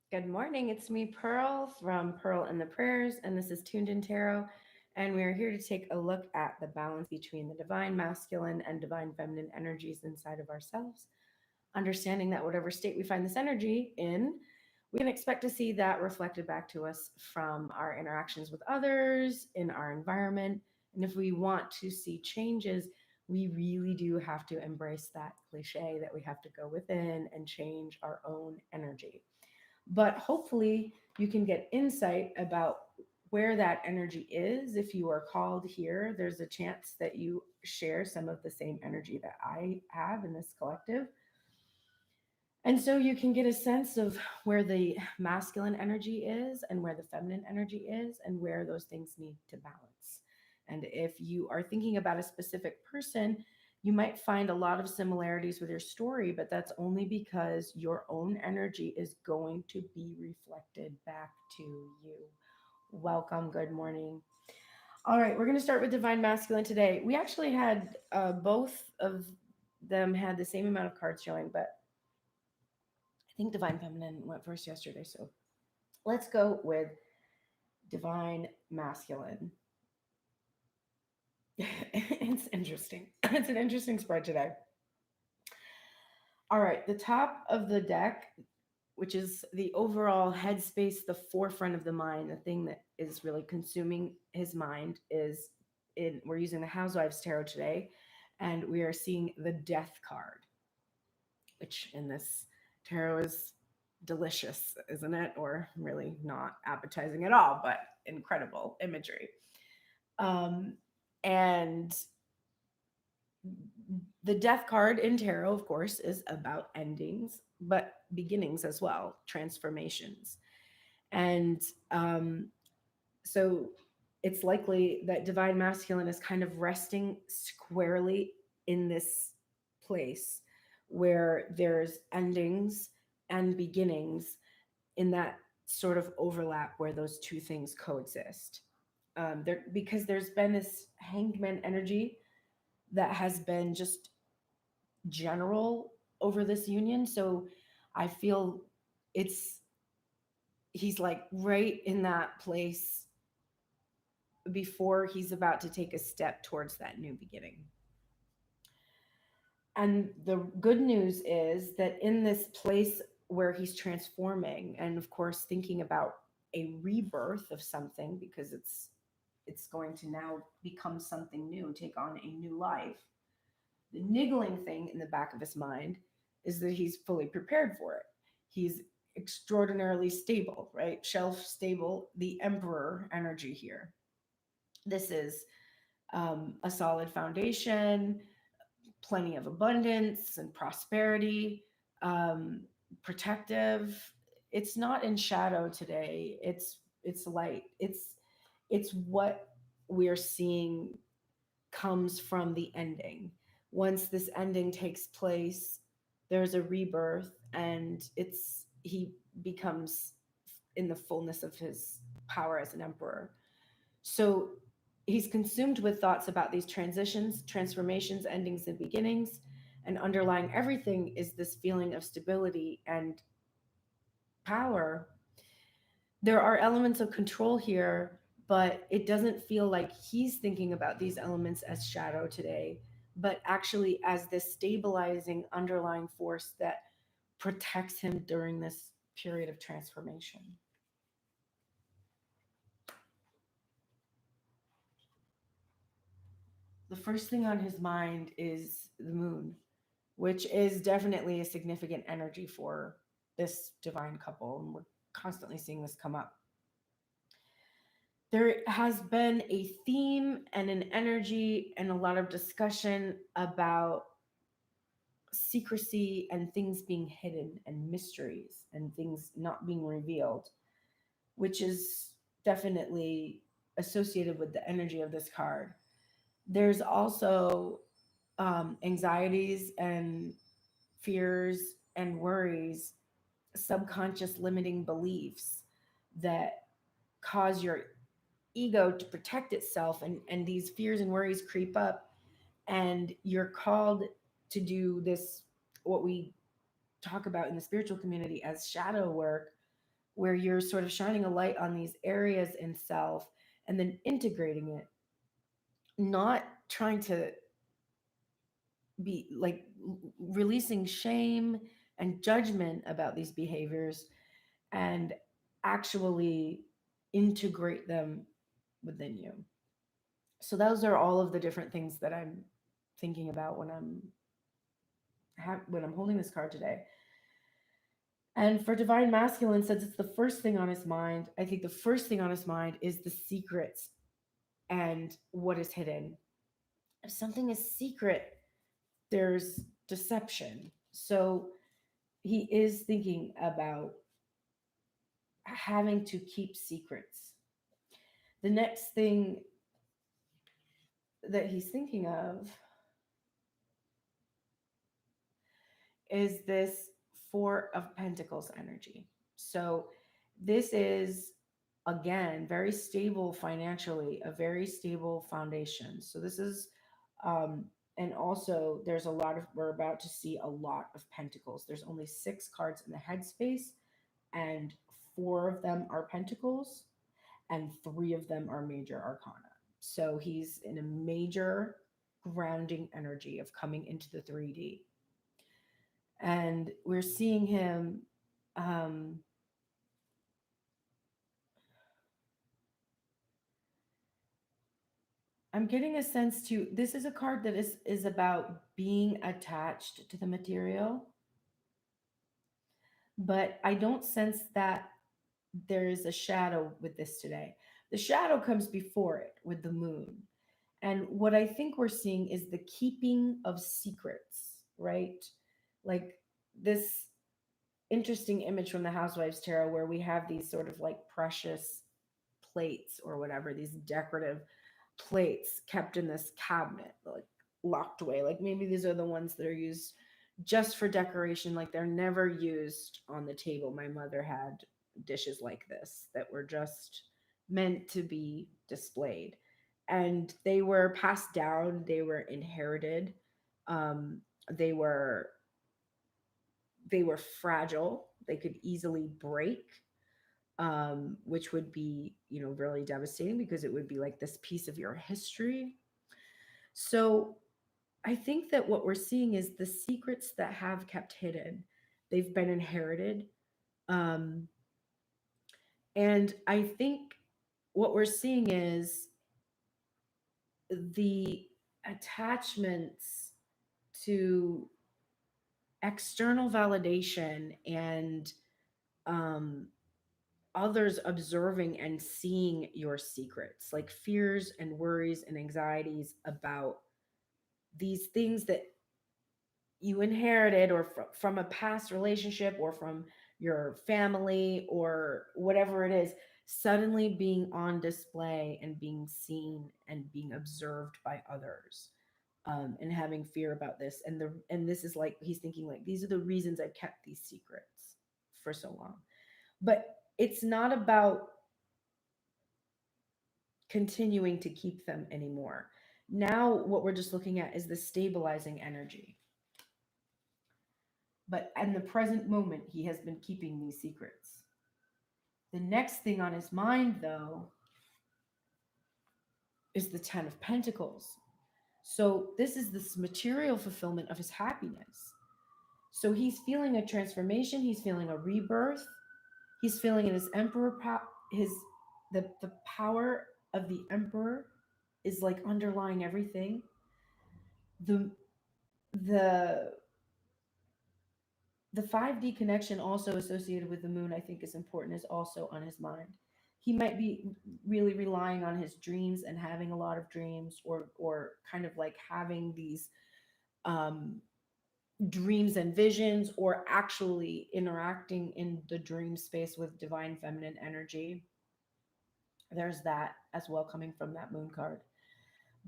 Good morning. It's me, Pearl, from Pearl and the Prayers, and this is Tuned in Tarot. And we are here to take a look at the balance between the divine masculine and divine feminine energies inside of ourselves. Understanding that whatever state we find this energy in, we can expect to see that reflected back to us from our interactions with others, in our environment. And if we want to see changes, we really do have to embrace that cliche that we have to go within and change our own energy. But hopefully, you can get insight about where that energy is. If you are called here, there's a chance that you share some of the same energy that I have in this collective. And so you can get a sense of where the masculine energy is and where the feminine energy is and where those things need to balance. And if you are thinking about a specific person, you might find a lot of similarities with your story, but that's only because your own energy is going to be reflected back to you. Welcome. Good morning. All right, we're going to start with divine masculine today. We actually had both of them had the same amount of cards showing, but I think divine feminine went first yesterday. So let's go with divine masculine. It's interesting. It's an interesting spread today. All right, the top of the deck, which is the overall headspace, the forefront of the mind, the thing that is really consuming his mind is in, we're using the Housewives Tarot today, and we are seeing the Death card, which in this tarot is delicious, isn't it? Or really not appetizing at all, but incredible imagery. Um, and the death card in tarot, of course, is about endings, but beginnings as well, transformations. And so it's likely that divine masculine is kind of resting squarely in this place where there's endings and beginnings in that sort of overlap where those two things coexist. There, because there's been this hangman energy that has been just general over this union. So I feel it's he's like right in that place before he's about to take a step towards that new beginning. And the good news is that in this place where he's transforming and of course thinking about a rebirth of something because it's going to now become something new, take on a new life. The niggling thing in the back of his mind is that he's fully prepared for it. He's extraordinarily stable, right? Shelf stable, the emperor energy here. This is a solid foundation, plenty of abundance and prosperity, um, protective. It's not in shadow today. It's light. It's what we're seeing comes from the ending. Once this ending takes place, there's a rebirth, and it's he becomes in the fullness of his power as an emperor. So he's consumed with thoughts about these transitions, transformations, endings, and beginnings. And underlying everything is this feeling of stability and power. There are elements of control here, but it doesn't feel like he's thinking about these elements as shadow today, but actually as this stabilizing underlying force that protects him during this period of transformation. The first thing on his mind is the moon, which is definitely a significant energy for this divine couple. And we're constantly seeing this come up. There has been a theme and an energy and a lot of discussion about secrecy and things being hidden and mysteries and things not being revealed, which is definitely associated with the energy of this card. There's also anxieties and fears and worries, subconscious limiting beliefs that cause your ego to protect itself, and these fears and worries creep up, and you're called to do this, what we talk about in the spiritual community as shadow work, where you're sort of shining a light on these areas in self and then integrating it, not trying to be like releasing shame and judgment about these behaviors, and actually integrate them within you. So those are all of the different things that I'm thinking about when when I'm holding this card today. And for divine masculine, since it's the first thing on his mind, I think the first thing on his mind is the secrets and what is hidden. If something is secret, there's deception. So he is thinking about having to keep secrets. The next thing that he's thinking of is this Four of Pentacles energy. So this is, again, very stable financially, a very stable foundation. So this is, and also there's a lot of, we're about to see a lot of pentacles. There's only 6 cards in the headspace, and 4 of them are pentacles, and 3 of them are major arcana. So he's in a major grounding energy of coming into the 3D. And we're seeing him, I'm getting a sense too, this is a card that is about being attached to the material, but I don't sense that there is a shadow with this today. The shadow comes before it with the moon. And what I think we're seeing is the keeping of secrets, right? Like this interesting image from the Housewives Tarot where we have these sort of like precious plates or whatever, these decorative plates kept in this cabinet, like locked away. Like maybe these are the ones that are used just for decoration, like they're never used on the table. My mother had dishes like this that were just meant to be displayed, and they were passed down, they were inherited, um, they were they were fragile, they could easily break, which would be, you know, really devastating because it would be like this piece of your history. So I think that what we're seeing is the secrets that have kept hidden, they've been inherited. Um, and I think what we're seeing is the attachments to external validation and um, others observing and seeing your secrets, like fears and worries and anxieties about these things that you inherited or from a past relationship or from your family or whatever it is, suddenly being on display and being seen and being observed by others, and having fear about this. And this is like he's thinking like these are the reasons I've kept these secrets for so long. But it's not about continuing to keep them anymore. Now what we're just looking at is the stabilizing energy. But in the present moment, he has been keeping these secrets. The next thing on his mind, though, is the Ten of Pentacles. So this is this material fulfillment of his happiness. So he's feeling a transformation. He's feeling a rebirth. He's feeling in his emperor his the power of the emperor is like underlying everything. The the the 5D connection also associated with the moon, I think is important, is also on his mind. He might be really relying on his dreams and having a lot of dreams, or kind of like having these um, dreams and visions, or actually interacting in the dream space with divine feminine energy. There's that as well coming from that moon card.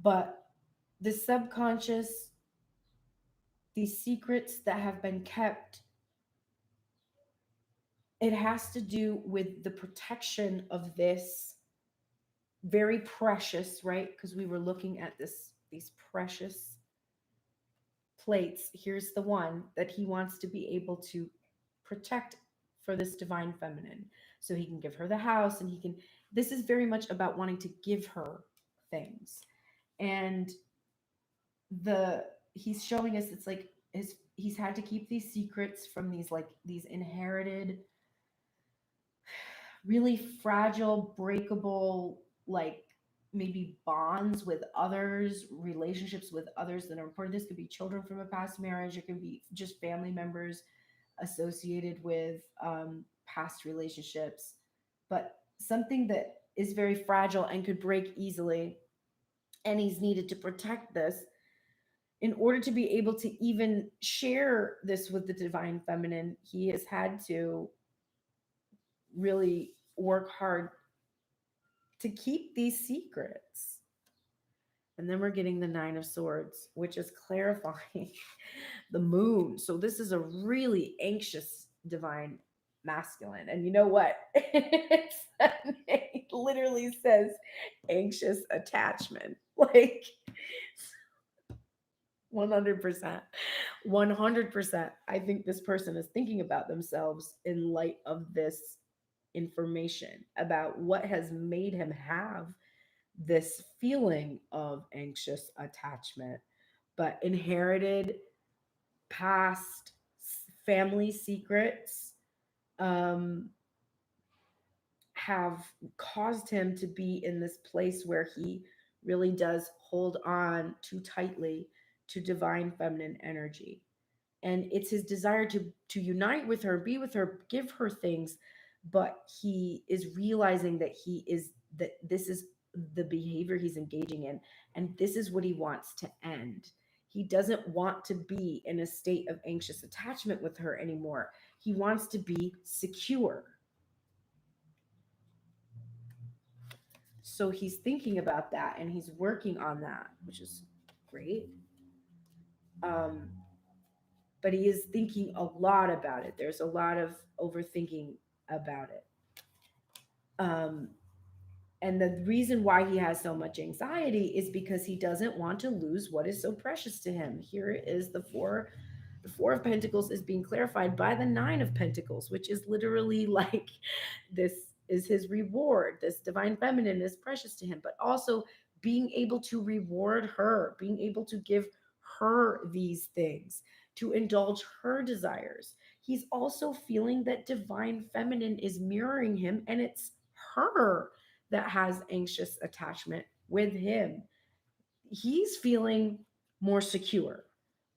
But the subconscious, these secrets that have been kept, it has to do with the protection of this very precious, right? Because we were looking at these precious plates. Here's the one that he wants to be able to protect for this divine feminine. So he can give her the house, and this is very much about wanting to give her things. And he's showing us it's like he's had to keep these secrets from these inherited, really fragile, breakable, like maybe bonds with others, relationships with others that are important. This could be children from a past marriage, it could be just family members associated with past relationships, but something that is very fragile and could break easily. And he's needed to protect this in order to be able to even share this with the divine feminine. He has had to really work hard to keep these secrets. And then we're getting the Nine of Swords, which is clarifying the moon. So this is a really anxious divine masculine. And you know what? It literally says anxious attachment. Like 100%. 100%. I think this person is thinking about themselves in light of this information about what has made him have this feeling of anxious attachment, but inherited past family secrets have caused him to be in this place where he really does hold on too tightly to divine feminine energy. And it's his desire to unite with her, be with her, give her things, but he is realizing that this is the behavior he's engaging in, and this is what he wants to end. He doesn't want to be in a state of anxious attachment with her anymore. He wants to be secure. So he's thinking about that and he's working on that, which is great. Um, but he is thinking a lot about it. There's a lot of overthinking about it. Um, and the reason why he has so much anxiety is because he doesn't want to lose what is so precious to him. Here is the four of pentacles is being clarified by the nine of pentacles, which is literally like this is his reward. This divine feminine is precious to him, but also being able to reward her, being able to give her these things, to indulge her desires. He's also feeling that divine feminine is mirroring him, and it's her that has anxious attachment with him. He's feeling more secure.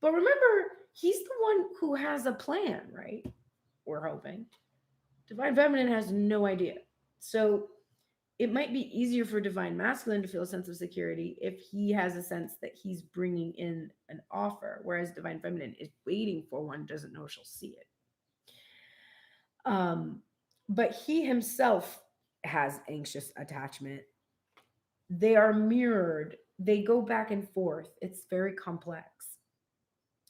But remember, he's the one who has a plan, right? We're hoping. Divine feminine has no idea. So it might be easier for divine masculine to feel a sense of security if he has a sense that he's bringing in an offer, whereas divine feminine is waiting for one, doesn't know she'll see it. But he himself has anxious attachment. They are mirrored, they go back and forth. It's very complex.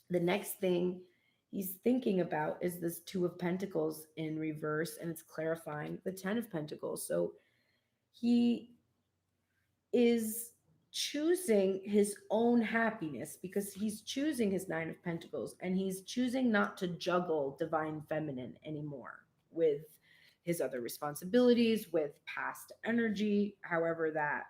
The next thing he's thinking about is this Two of Pentacles in reverse, and it's clarifying the Ten of Pentacles. So he is choosing his own happiness because he's choosing his Nine of Pentacles, and he's choosing not to juggle divine feminine anymore with his other responsibilities, with past energy, however that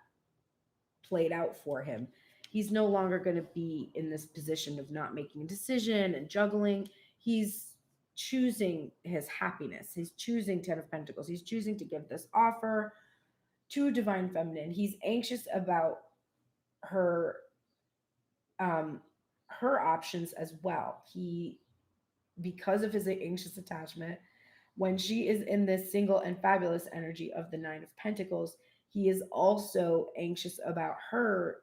played out for him. He's no longer going to be in this position of not making a decision and juggling. He's choosing his happiness. He's choosing Ten of Pentacles. He's choosing to give this offer to divine feminine. He's anxious about her her options as well. He, because of his anxious attachment, when she is in this single and fabulous energy of the Nine of Pentacles, he is also anxious about her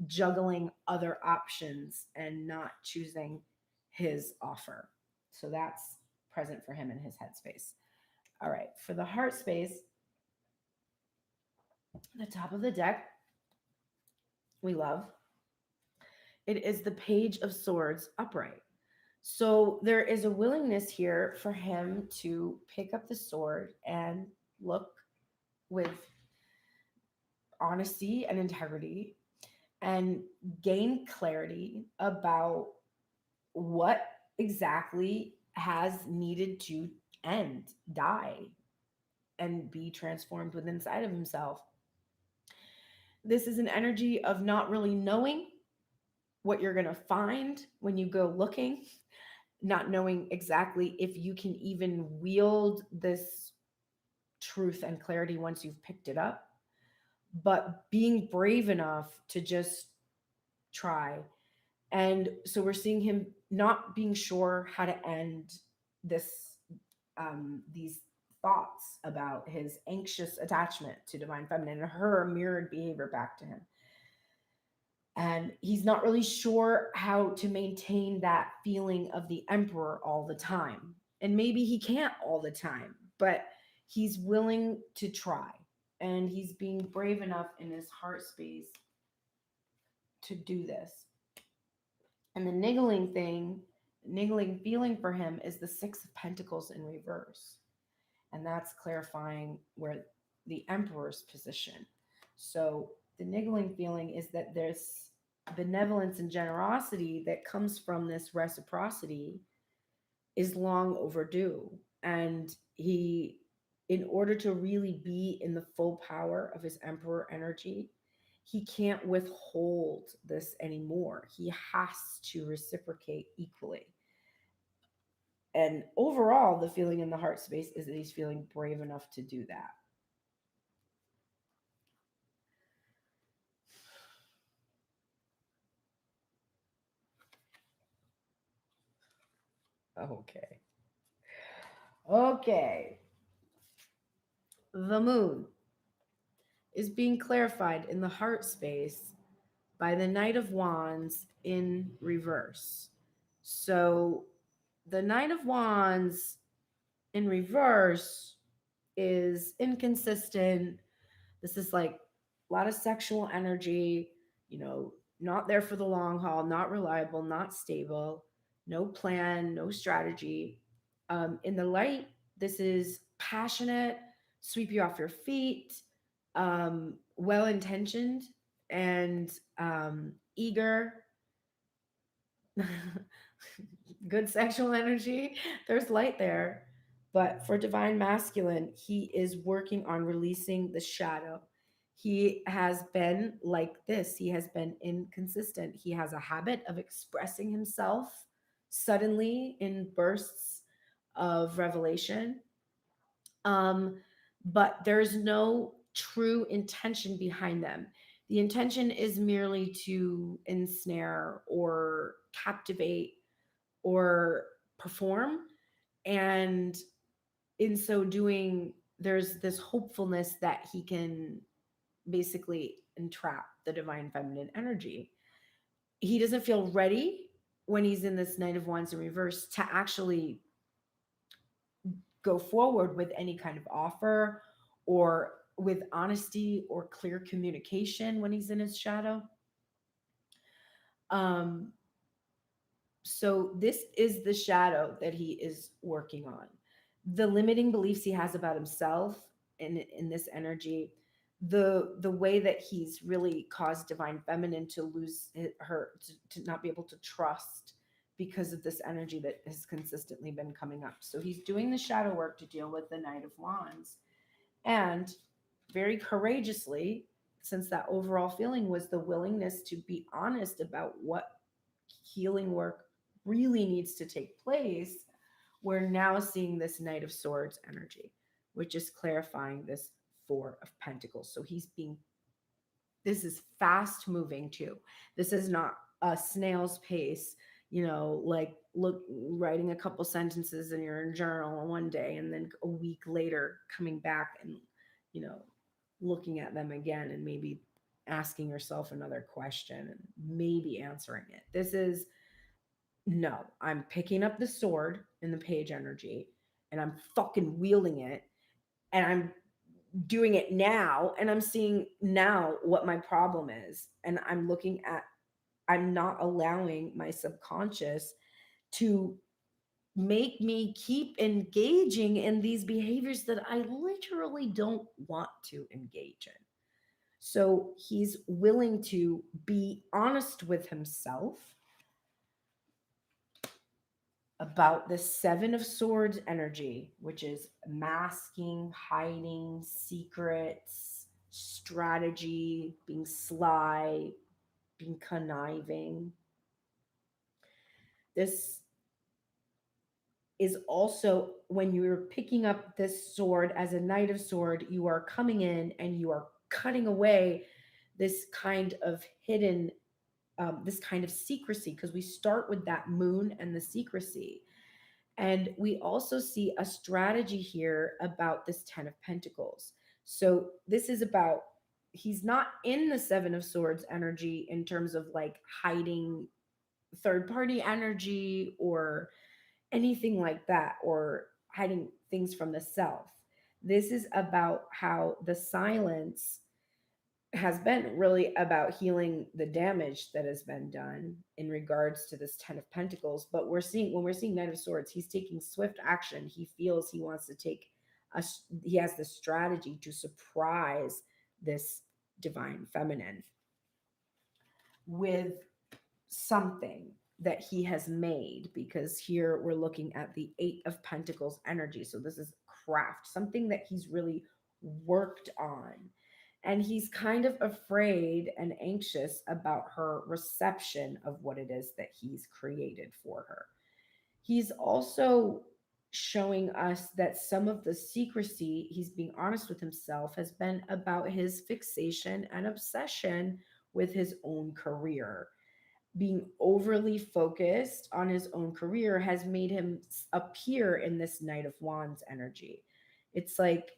juggling other options and not choosing his offer. So that's present for him in his headspace. All right, for the heart space, the top of the deck, we love. It is the Page of Swords upright. So there is a willingness here for him to pick up the sword and look with honesty and integrity and gain clarity about what exactly has needed to end, die, and be transformed within inside of himself. This is an energy of not really knowing what you're going to find when you go looking, not knowing exactly if you can even wield this truth and clarity once you've picked it up, but being brave enough to just try. And so we're seeing him not being sure how to end this, these thoughts about his anxious attachment to divine feminine and her mirrored behavior back to him. And he's not really sure how to maintain that feeling of the emperor all the time. And maybe he can't all the time, but he's willing to try. And he's being brave enough in his heart space to do this. And the niggling feeling for him is the Six of Pentacles in reverse. And that's clarifying where the Emperor's position. So the niggling feeling is that there's benevolence and generosity that comes from this reciprocity is long overdue. And he, in order to really be in the full power of his Emperor energy, he can't withhold this anymore. He has to reciprocate equally. And overall, the feeling in the heart space is that he's feeling brave enough to do that. Okay. Okay. The moon is being clarified in the heart space by the Knight of Wands in reverse. So the Knight of Wands in reverse is inconsistent. This is like a lot of sexual energy, not there for the long haul, not reliable, not stable, no plan, no strategy. In the light, this is passionate, sweep you off your feet, well intentioned, and eager. Good sexual energy. There's light there. But for divine masculine, he is working on releasing the shadow. He has been like this. He has been inconsistent. He has a habit of expressing himself suddenly in bursts of revelation. But there's no true intention behind them. The intention is merely to ensnare or captivate or perform. And in so doing, there's this hopefulness that he can basically entrap the divine feminine energy. He doesn't feel ready when he's in this Knight of Wands in reverse to actually go forward with any kind of offer or with honesty or clear communication when he's in his shadow. So this is the shadow that he is working on. The limiting beliefs he has about himself in this energy, the way that he's really caused divine feminine to lose her, to not be able to trust because of this energy that has consistently been coming up. So he's doing the shadow work to deal with the Knight of Wands. And very courageously, since that overall feeling was the willingness to be honest about what healing work really needs to take place, we're now seeing this Knight of Swords energy, which is clarifying this Four of Pentacles. So this is fast moving too. This is not a snail's pace, like writing a couple sentences in your journal one day and then a week later coming back and, looking at them again and maybe asking yourself another question and maybe answering it. This is, no, I'm picking up the sword in the page energy and I'm fucking wielding it and I'm doing it now and I'm seeing now what my problem is. And I'm not allowing my subconscious to make me keep engaging in these behaviors that I literally don't want to engage in. So he's willing to be honest with himself about the Seven of Swords energy, which is masking, hiding, secrets, strategy, being sly, being conniving. This is also when you're picking up this sword as a Knight of Sword, you are coming in and you are cutting away this kind of hidden, this kind of secrecy, because we start with that moon and the secrecy. And we also see a strategy here about this 10 of Pentacles. So this is about, he's not in the Seven of Swords energy in terms of like hiding third party energy or anything like that, or hiding things from the self. This is about how the silence has been really about healing the damage that has been done in regards to this 10 of Pentacles. But we're seeing, when we're seeing Knight of Swords, he's taking swift action. He feels he wants to take a, he has the strategy to surprise this divine feminine with something that he has made, because here we're looking at the Eight of Pentacles energy. So this is craft, something that he's really worked on. And he's kind of afraid and anxious about her reception of what it is that he's created for her. He's also showing us that some of the secrecy, he's being honest with himself, has been about his fixation and obsession with his own career. Being overly focused on his own career has made him appear in this Knight of Wands energy. It's like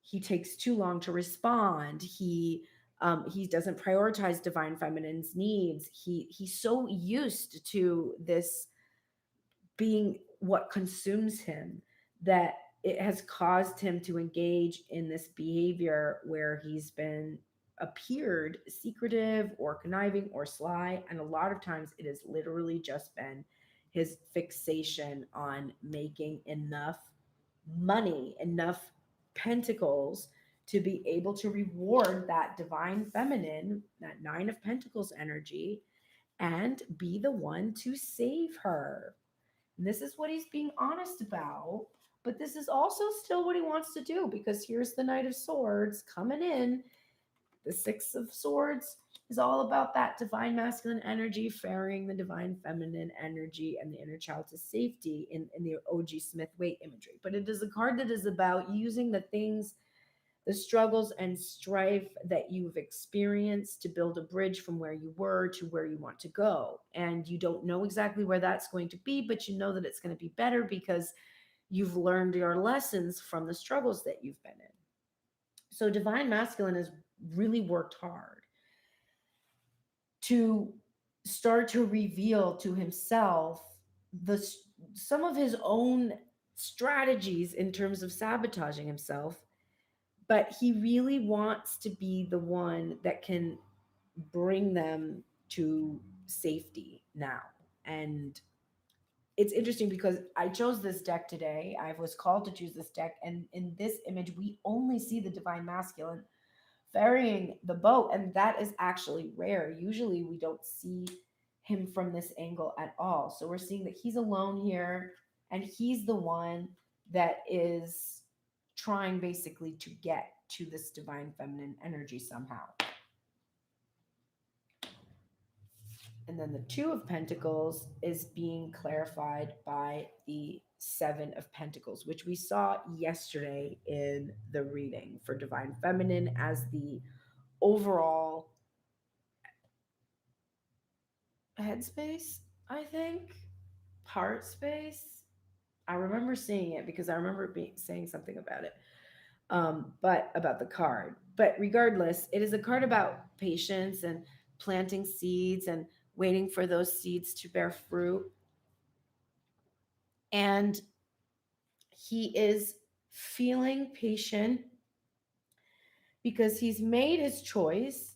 he takes too long to respond. He doesn't prioritize divine feminine's needs. He's so used to this being what consumes him that it has caused him to engage in this behavior where he's been appeared secretive or conniving or sly, and a lot of times it has literally just been his fixation on making enough money, enough pentacles to be able to reward that divine feminine, that Nine of Pentacles energy, and be the one to save her. And this is what he's being honest about. But this is also still what he wants to do, because here's the Knight of Swords coming in. The Six of Swords is all about that divine masculine energy, ferrying the divine feminine energy and the inner child to safety in the OG Smith Waite imagery. But it is a card that is about using the things, the struggles and strife that you've experienced to build a bridge from where you were to where you want to go. And you don't know exactly where that's going to be, but you know that it's going to be better because you've learned your lessons from the struggles that you've been in. So divine masculine has really worked hard to start to reveal to himself the some of his own strategies in terms of sabotaging himself, but he really wants to be the one that can bring them to safety now. And it's interesting because I chose this deck today. I was called to choose this deck, and in this image we only see the divine masculine ferrying the boat, and that is actually rare. Usually we don't see him from this angle at all. So we're seeing that he's alone here, and he's the one that is trying basically to get to this divine feminine energy somehow. And then the Two of Pentacles is being clarified by the Seven of Pentacles, which we saw yesterday in the reading for divine feminine as the overall headspace, I think, heart space. I remember seeing it because I remember saying something about it, but about the card. But regardless, it is a card about patience and planting seeds and waiting for those seeds to bear fruit. And he is feeling patient because he's made his choice.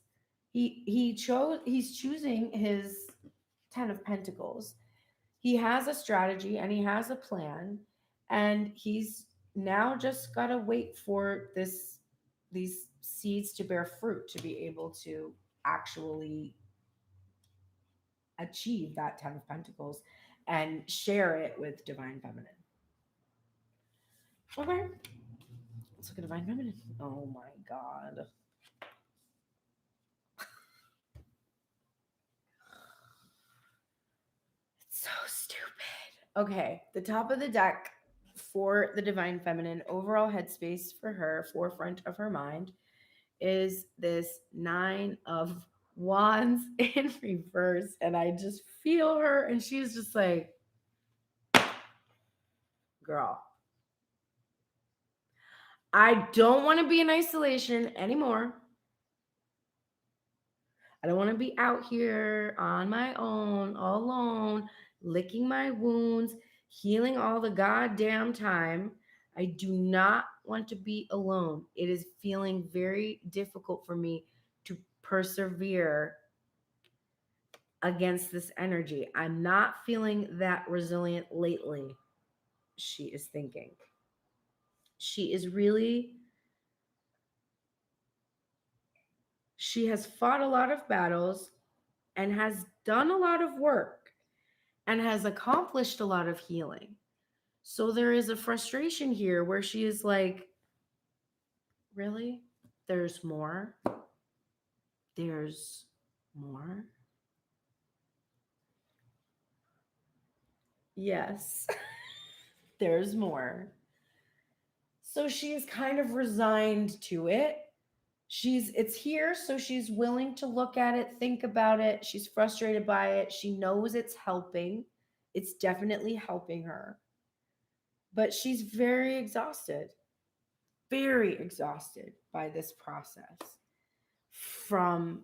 He's choosing his 10 of Pentacles. He has a strategy and he has a plan, and he's now just got to wait for these seeds to bear fruit to be able to actually achieve that 10 of Pentacles. and share it with Divine Feminine. Okay. Let's look at Divine Feminine. Oh my God. It's so stupid. Okay. The top of the deck for the Divine Feminine, overall headspace for her, forefront of her mind, is this 9 of Wands in reverse. And I just feel her, and she's just like, girl, I don't want to be in isolation anymore. I don't want to be out here on my own, all alone, licking my wounds, healing all the goddamn time. I do not want to be alone. It is feeling very difficult for me to persevere against this energy. I'm not feeling that resilient lately, she is thinking. She is really, she has fought a lot of battles and has done a lot of work and has accomplished a lot of healing. So there is a frustration here where she is like, really? There's more? There's more? Yes, there's more. So she is kind of resigned to it. It's here, so she's willing to look at it, think about it. She's frustrated by it. She knows it's helping. It's definitely helping her. But she's very exhausted by this process from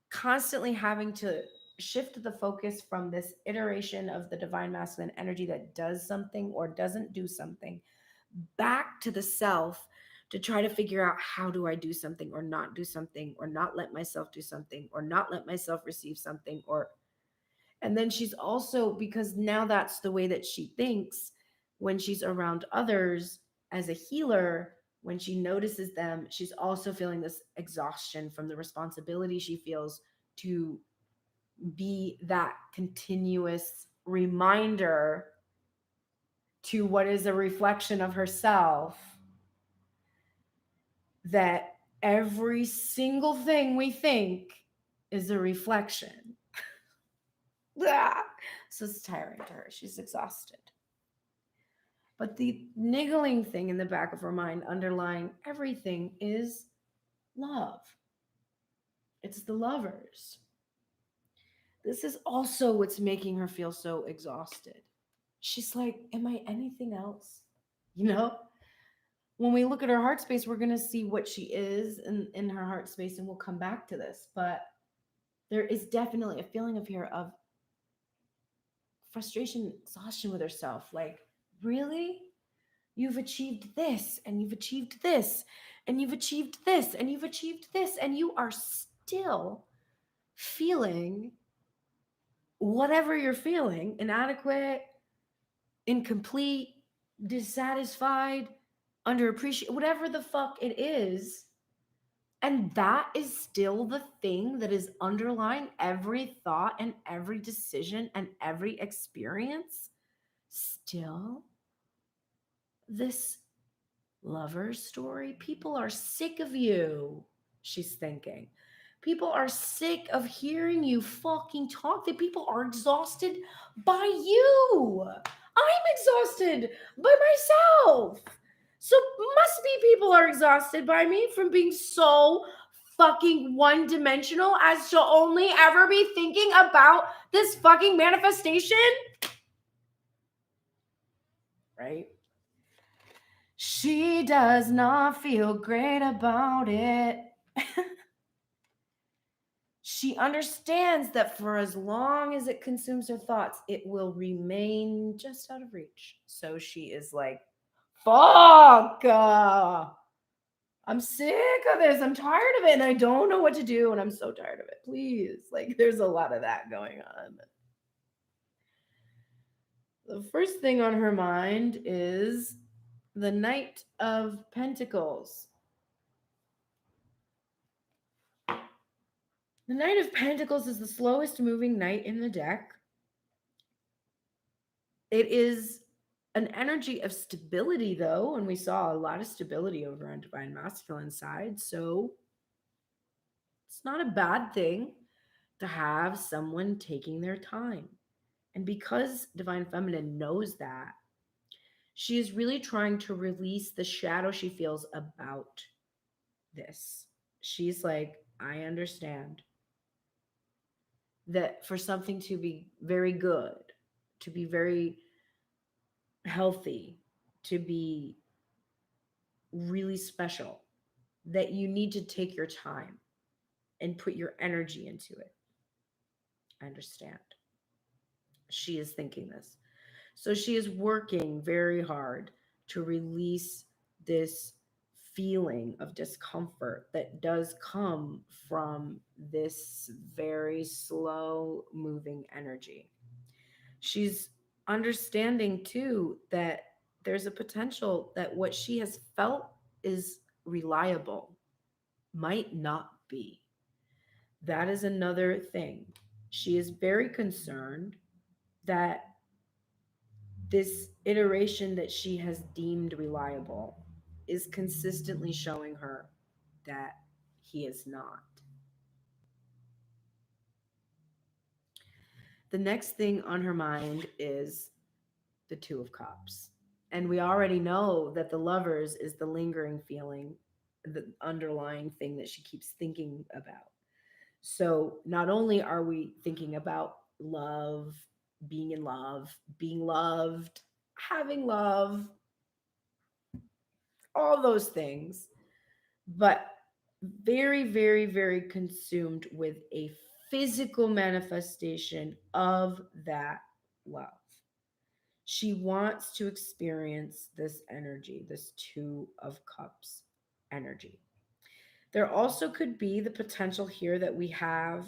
constantly having to shift the focus from this iteration of the divine masculine energy that does something or doesn't do something back to the self to try to figure out, how do I do something or not do something or not let myself do something or not let myself receive something. And then she's also, because now that's the way that she thinks when she's around others as a healer, when she notices them, she's also feeling this exhaustion from the responsibility she feels to be that continuous reminder to what is a reflection of herself, that every single thing we think is a reflection. So it's tiring to her. She's exhausted. But the niggling thing in the back of her mind, underlying everything, is love. It's the lovers. This is also what's making her feel so exhausted. She's like, am I anything else? You know? When we look at her heart space, we're going to see what she is in her heart space, and we'll come back to this. But there is definitely a feeling of here of frustration, exhaustion with herself. Like, really? You've achieved this, and you've achieved this, and you've achieved this, and you've achieved this, and you are still feeling whatever you're feeling, inadequate, incomplete, dissatisfied, underappreciated, whatever the fuck it is. And that is still the thing that is underlying every thought and every decision and every experience. Still, this lover story. People are sick of you, she's thinking. People are sick of hearing you fucking talk. That people are exhausted by you. I'm exhausted by myself. So must be people are exhausted by me from being so fucking one-dimensional as to only ever be thinking about this fucking manifestation. Right? She does not feel great about it. She understands that for as long as it consumes her thoughts, it will remain just out of reach. So she is like, fuck. I'm sick of this. I'm tired of it. And I don't know what to do. And I'm so tired of it. Please. Like, there's a lot of that going on. The first thing on her mind is the Knight of Pentacles. The Knight of Pentacles is the slowest moving knight in the deck. It is an energy of stability, though, and we saw a lot of stability over on Divine Masculine side. So it's not a bad thing to have someone taking their time. And because Divine Feminine knows that, she is really trying to release the shadow she feels about this. She's like, I understand that for something to be very good, to be very healthy, to be really special, that you need to take your time and put your energy into it. I understand. She is thinking this. So she is working very hard to release this feeling of discomfort that does come from this very slow moving energy. She's understanding too that there's a potential that what she has felt is reliable might not be. That is another thing. She is very concerned that this iteration that she has deemed reliable is consistently showing her that he is not. The next thing on her mind is the Two of Cups. And we already know that the lovers is the lingering feeling, the underlying thing that she keeps thinking about. So not only are we thinking about love, being in love, being loved, having love, all those things, but very, very, very consumed with a physical manifestation of that love. She wants to experience this energy, this Two of Cups energy. There also could be the potential here that we have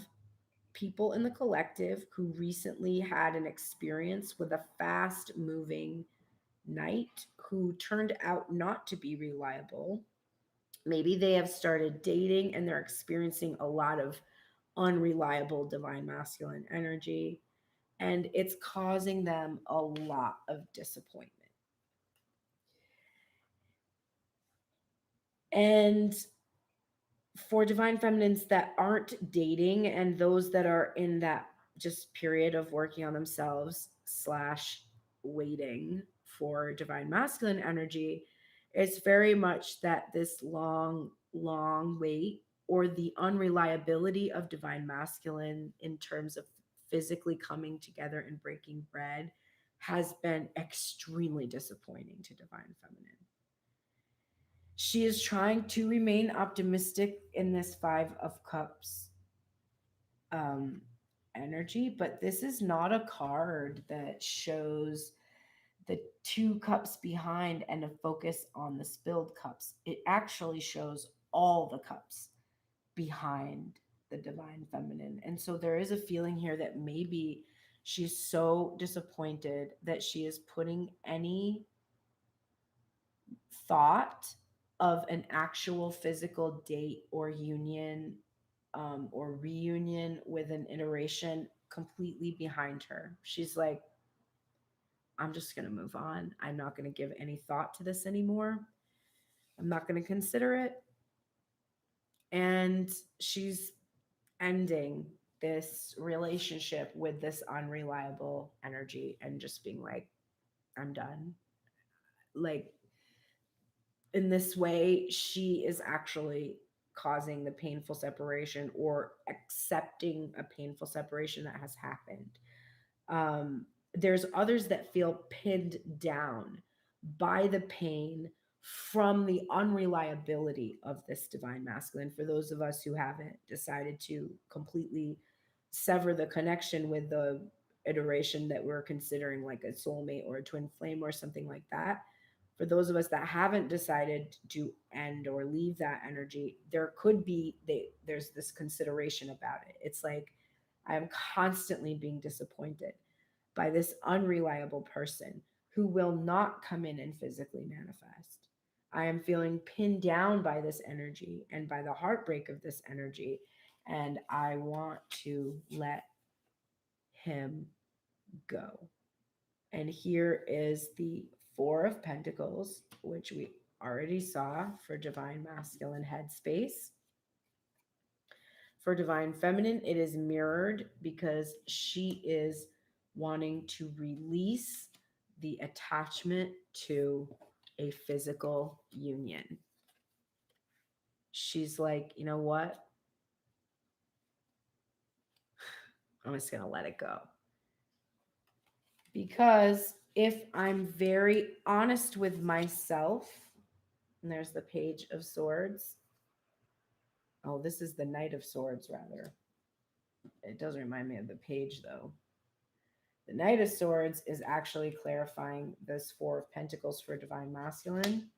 people in the collective who recently had an experience with a fast moving knight who turned out not to be reliable. Maybe they have started dating and they're experiencing a lot of unreliable divine masculine energy, and it's causing them a lot of disappointment. And for divine feminines that aren't dating and those that are in that just period of working on themselves slash waiting for divine masculine energy, it's very much that this long wait or the unreliability of divine masculine in terms of physically coming together and breaking bread has been extremely disappointing to divine feminine. She is trying to remain optimistic in this Five of Cups um, energy, but this is not a card that shows the two cups behind and a focus on the spilled cups. It actually shows all the cups behind the divine feminine. And so there is a feeling here that maybe she's so disappointed that she is putting any thought of an actual physical date or union or reunion with an iteration completely behind her. She's like, I'm just going to move on. I'm not going to give any thought to this anymore. I'm not going to consider it. And she's ending this relationship with this unreliable energy and just being like, I'm done. Like, in this way, she is actually causing the painful separation or accepting a painful separation that has happened. There's others that feel pinned down by the pain from the unreliability of this divine masculine. For those of us who haven't decided to completely sever the connection with the iteration that we're considering like a soulmate or a twin flame or something like that, for those of us that haven't decided to end or leave that energy, there could be there's this consideration about it. It's like I am constantly being disappointed by this unreliable person who will not come in and physically manifest. I am feeling pinned down by this energy and by the heartbreak of this energy, and I want to let him go. And here is the Four of Pentacles, which we already saw for Divine Masculine headspace. For Divine Feminine, it is mirrored because she is wanting to release the attachment to a physical union. She's like, you know what? I'm just going to let it go. Because if I'm very honest with myself, and there's the Page of Swords. Oh, this is the Knight of Swords, rather. It does remind me of the Page, though. The Knight of Swords is actually clarifying this Four of Pentacles for Divine Masculine,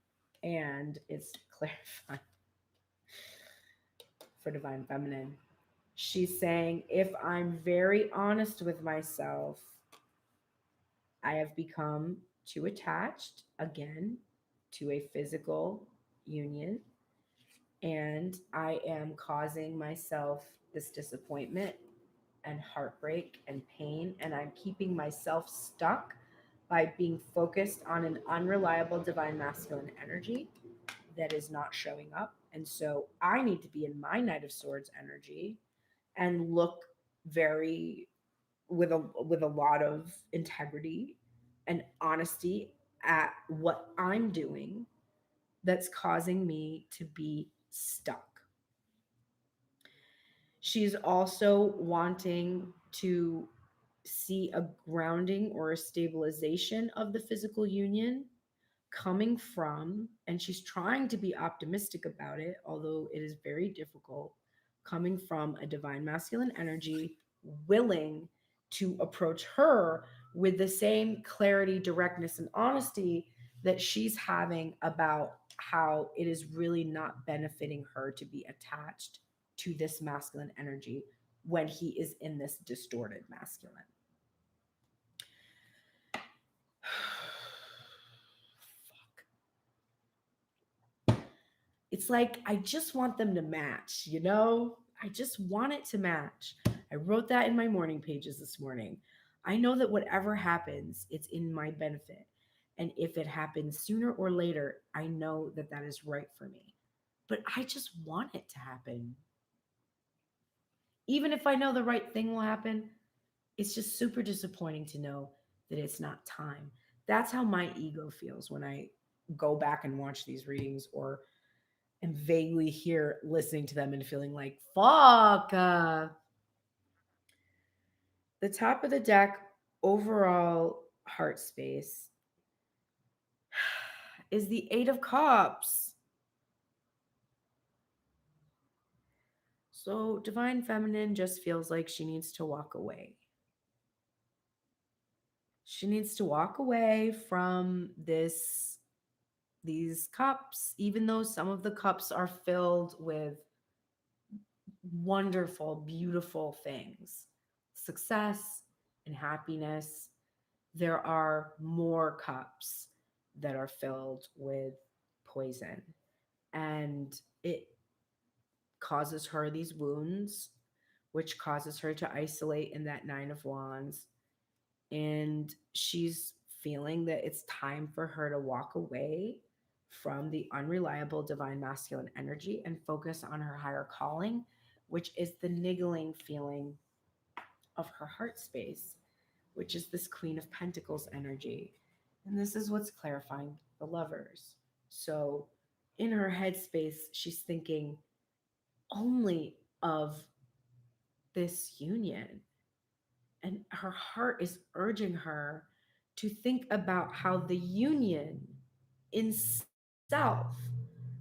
and it's clarifying for Divine Feminine. She's saying, if I'm very honest with myself, I have become too attached, again, to a physical union, and I am causing myself this disappointment and heartbreak and pain, and I'm keeping myself stuck by being focused on an unreliable divine masculine energy that is not showing up. And so I need to be in my Knight of Swords energy and look very with a lot of integrity and honesty at what I'm doing that's causing me to be stuck. She's also wanting to see a grounding or a stabilization of the physical union coming from, and she's trying to be optimistic about it, although it is very difficult, coming from a divine masculine energy willing to approach her with the same clarity, directness, and honesty that she's having about how it is really not benefiting her to be attached to this masculine energy when he is in this distorted masculine. It's like, I just want them to match, you know? I just want it to match. I wrote that in my morning pages this morning. I know that whatever happens, it's in my benefit. And if it happens sooner or later, I know that that is right for me. But I just want it to happen. Even if I know the right thing will happen, it's just super disappointing to know that it's not time. That's how my ego feels when I go back and watch these readings, or am vaguely here listening to them and feeling like, fuck. The top of the deck, overall heart space, is the Eight of Cups. So Divine Feminine just feels like she needs to walk away. She needs to walk away from these cups, even though some of the cups are filled with wonderful, beautiful things, success and happiness. There are more cups that are filled with poison, and it causes her these wounds, which causes her to isolate in that Nine of Wands. And she's feeling that it's time for her to walk away from the unreliable divine masculine energy and focus on her higher calling, which is the niggling feeling of her heart space, which is this Queen of Pentacles energy. And this is what's clarifying the Lovers. So in her headspace, she's thinking only of this union. And her heart is urging her to think about how the union in self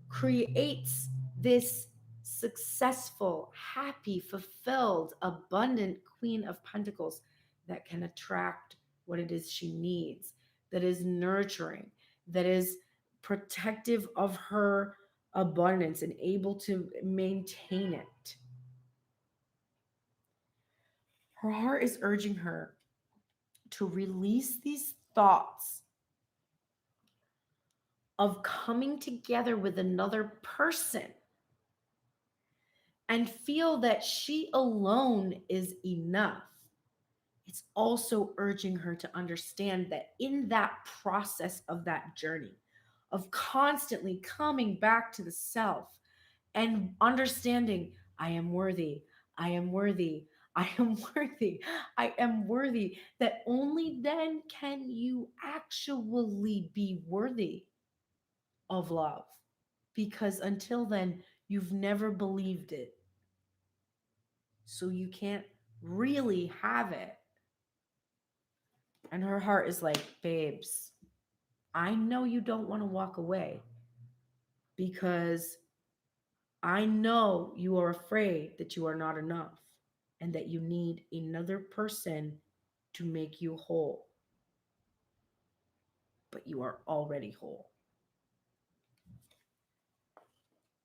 creates this successful, happy, fulfilled, abundant Queen of Pentacles that can attract what it is she needs, that is nurturing, that is protective of her abundance and able to maintain it. Her heart is urging her to release these thoughts of coming together with another person and feel that she alone is enough. it's also urging her to understand that in that process of that journey, of constantly coming back to the self and understanding, I am worthy, I am worthy, I am worthy, I am worthy, that only then can you actually be worthy of love. Because until then, you've never believed it. So you can't really have it. And her heart is like, babes, I know you don't want to walk away because I know you are afraid that you are not enough and that you need another person to make you whole. But you are already whole.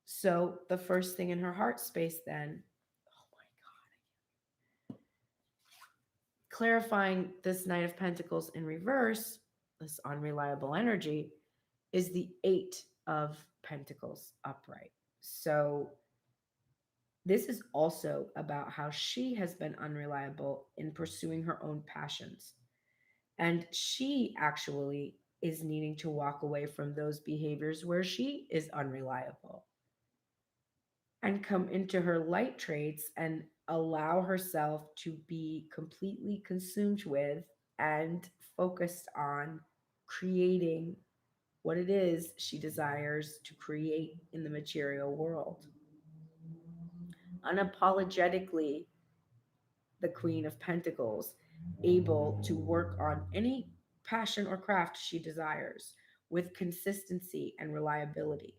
So the first thing in her heart space then, oh my God, clarifying this Knight of Pentacles in reverse, this unreliable energy, is the Eight of Pentacles upright. So this is also about how she has been unreliable in pursuing her own passions. And she actually is needing to walk away from those behaviors where she is unreliable and come into her light traits and allow herself to be completely consumed with and focused on creating what it is she desires to create in the material world. Unapologetically, the Queen of Pentacles, able to work on any passion or craft she desires with consistency and reliability.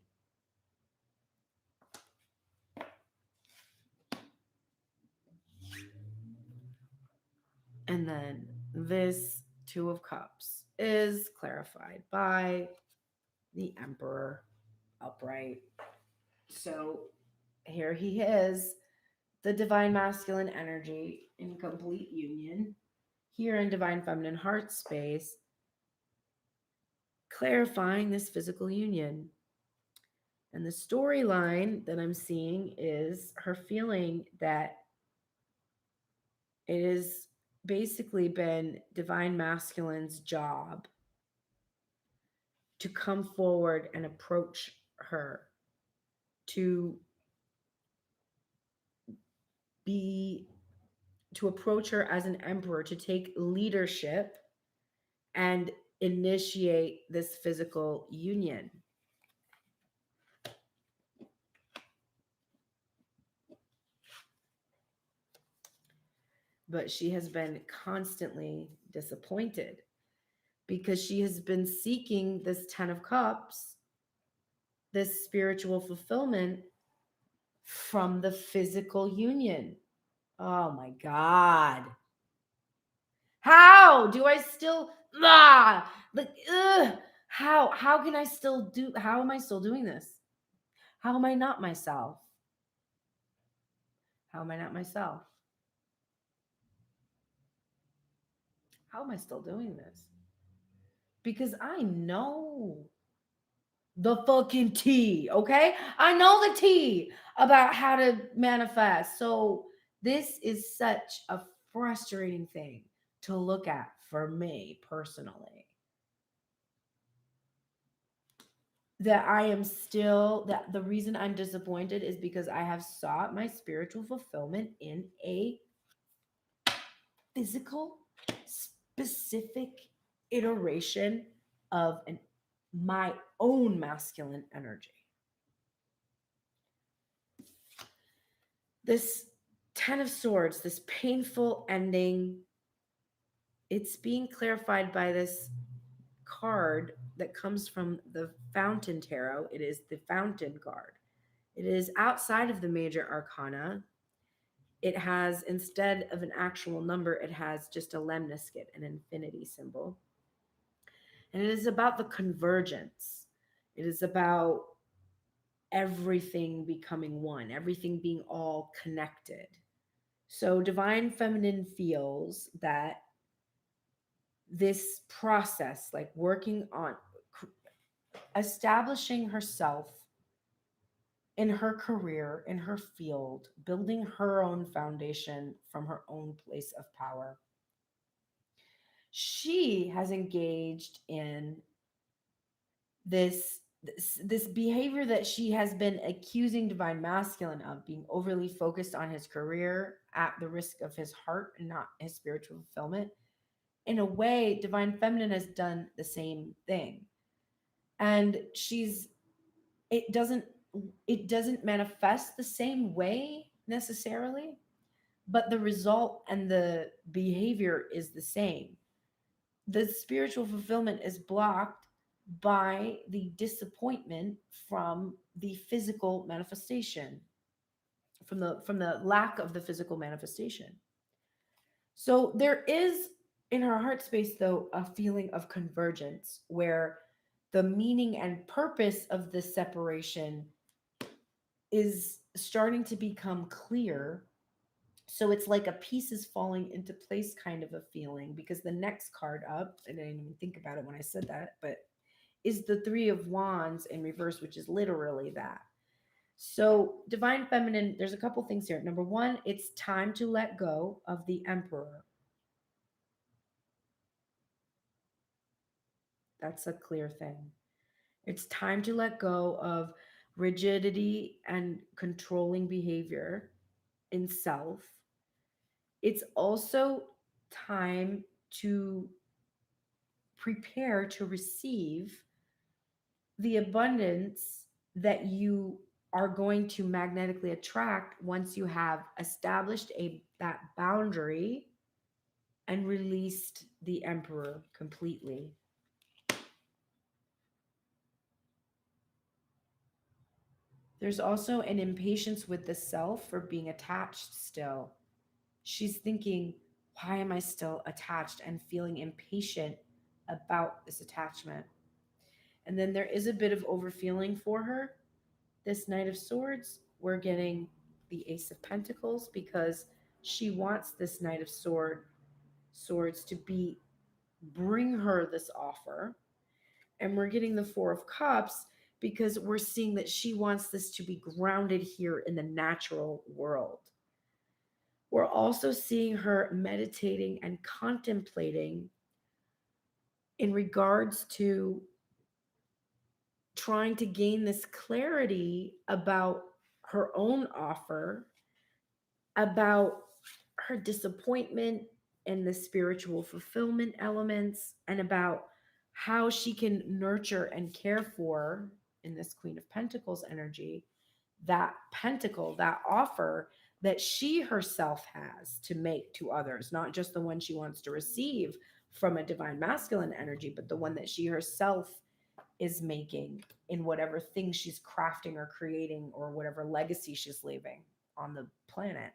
And then this Two of Cups is clarified by the Emperor upright. So here he is, the divine masculine energy in complete union, here in divine feminine heart space, clarifying this physical union. And the storyline that I'm seeing is her feeling that it has basically been divine masculine's job to come forward and approach her, to be to approach her as an emperor, to take leadership and initiate this physical union. But she has been constantly disappointed because she has been seeking this 10 of Cups, this spiritual fulfillment from the physical union. Oh my God. How do I still like how can I still do how am I still doing this? How am I not myself? How am I not myself? How am I still doing this? Because I know the fucking tea, okay? I know the tea about how to manifest. So this is such a frustrating thing to look at for me personally. That I am still, that the reason I'm disappointed is because I have sought my spiritual fulfillment in a physical, specific iteration of my own masculine energy. This 10 of Swords, this painful ending, it's being clarified by this card that comes from the Fountain Tarot. It is the Fountain card. It is outside of the major arcana. It has, instead of an actual number, it has just a lemniscate, an infinity symbol. And it is about the convergence. It is about everything becoming one, everything being all connected. So divine feminine feels that this process, like working on establishing herself in her career, in her field, building her own foundation from her own place of power, She has engaged in this behavior that she has been accusing divine masculine of, being overly focused on his career at the risk of his heart and not his spiritual fulfillment. In a way, divine feminine has done the same thing. And she's it doesn't it doesn't manifest the same way necessarily, but the result and the behavior is the same. The spiritual fulfillment is blocked by the disappointment from the physical manifestation, from the lack of the physical manifestation. So there is in her heart space though a feeling of convergence where the meaning and purpose of this separation is starting to become clear. So it's like a piece is falling into place kind of a feeling, because the next card up, I didn't even think about it when I said that, but is the Three of Wands in reverse, which is literally that. So divine feminine, there's a couple things here. Number one, it's time to let go of the Emperor. That's a clear thing. It's time to let go of rigidity and controlling behavior in self. It's also time to prepare to receive the abundance that you are going to magnetically attract once you have established a that boundary and released the emperor completely. There's also an impatience with the self for being attached still. She's thinking, why am I still attached, and feeling impatient about this attachment. And then there is a bit of overfeeling for her. This Knight of Swords, we're getting the Ace of Pentacles because she wants this Knight of Swords to be bring her this offer. And we're getting the Four of Cups because we're seeing that she wants this to be grounded here in the natural world. We're also seeing her meditating and contemplating in regards to trying to gain this clarity about her own offer, about her disappointment and the spiritual fulfillment elements, and about how she can nurture and care for, in this Queen of Pentacles energy, that pentacle, that offer that she herself has to make to others, not just the one she wants to receive from a divine masculine energy, but the one that she herself is making in whatever thing she's crafting or creating or whatever legacy she's leaving on the planet.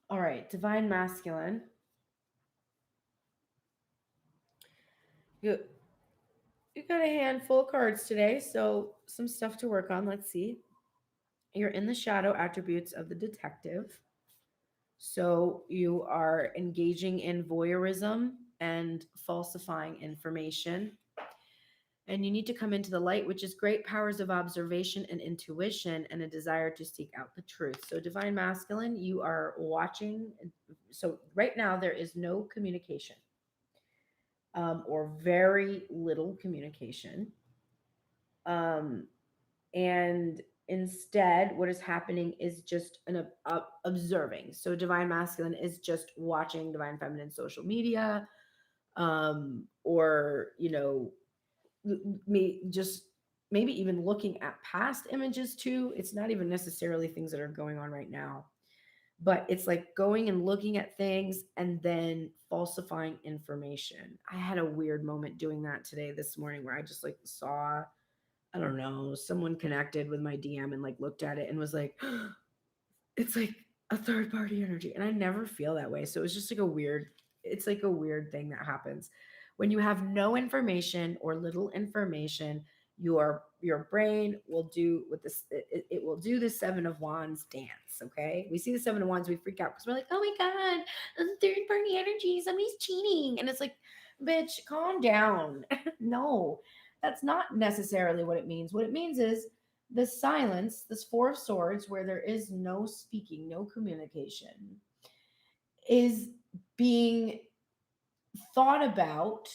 All right, divine masculine. You you got a handful of cards today, so some stuff to work on. Let's see. You're in the shadow attributes of the detective. So you are engaging in voyeurism and falsifying information. And you need to come into the light, which is great powers of observation and intuition and a desire to seek out the truth. So, divine masculine, you are watching. So, right now, there is no communication, or very little communication. Um, and instead, what is happening is just an observing. So, divine masculine is just watching divine feminine social media, or, me just maybe even looking at past images too. It's not even necessarily things that are going on right now, but it's like going and looking at things and then falsifying information. I had a weird moment doing that today, this morning, where I just like saw, I don't know, someone connected with my DM and like looked at it and was like, it's like a third party energy. And I never feel that way. So it was just like it's like a weird thing that happens when you have no information or little information. Your brain will do with this, it will do the Seven of Wands dance. Okay, we see the Seven of Wands, we freak out because we're like, oh my god, third party energy, somebody's cheating. And it's like, bitch, calm down. No, that's not necessarily what it means. What it means is the silence, this Four of Swords, where there is no speaking, no communication, is being thought about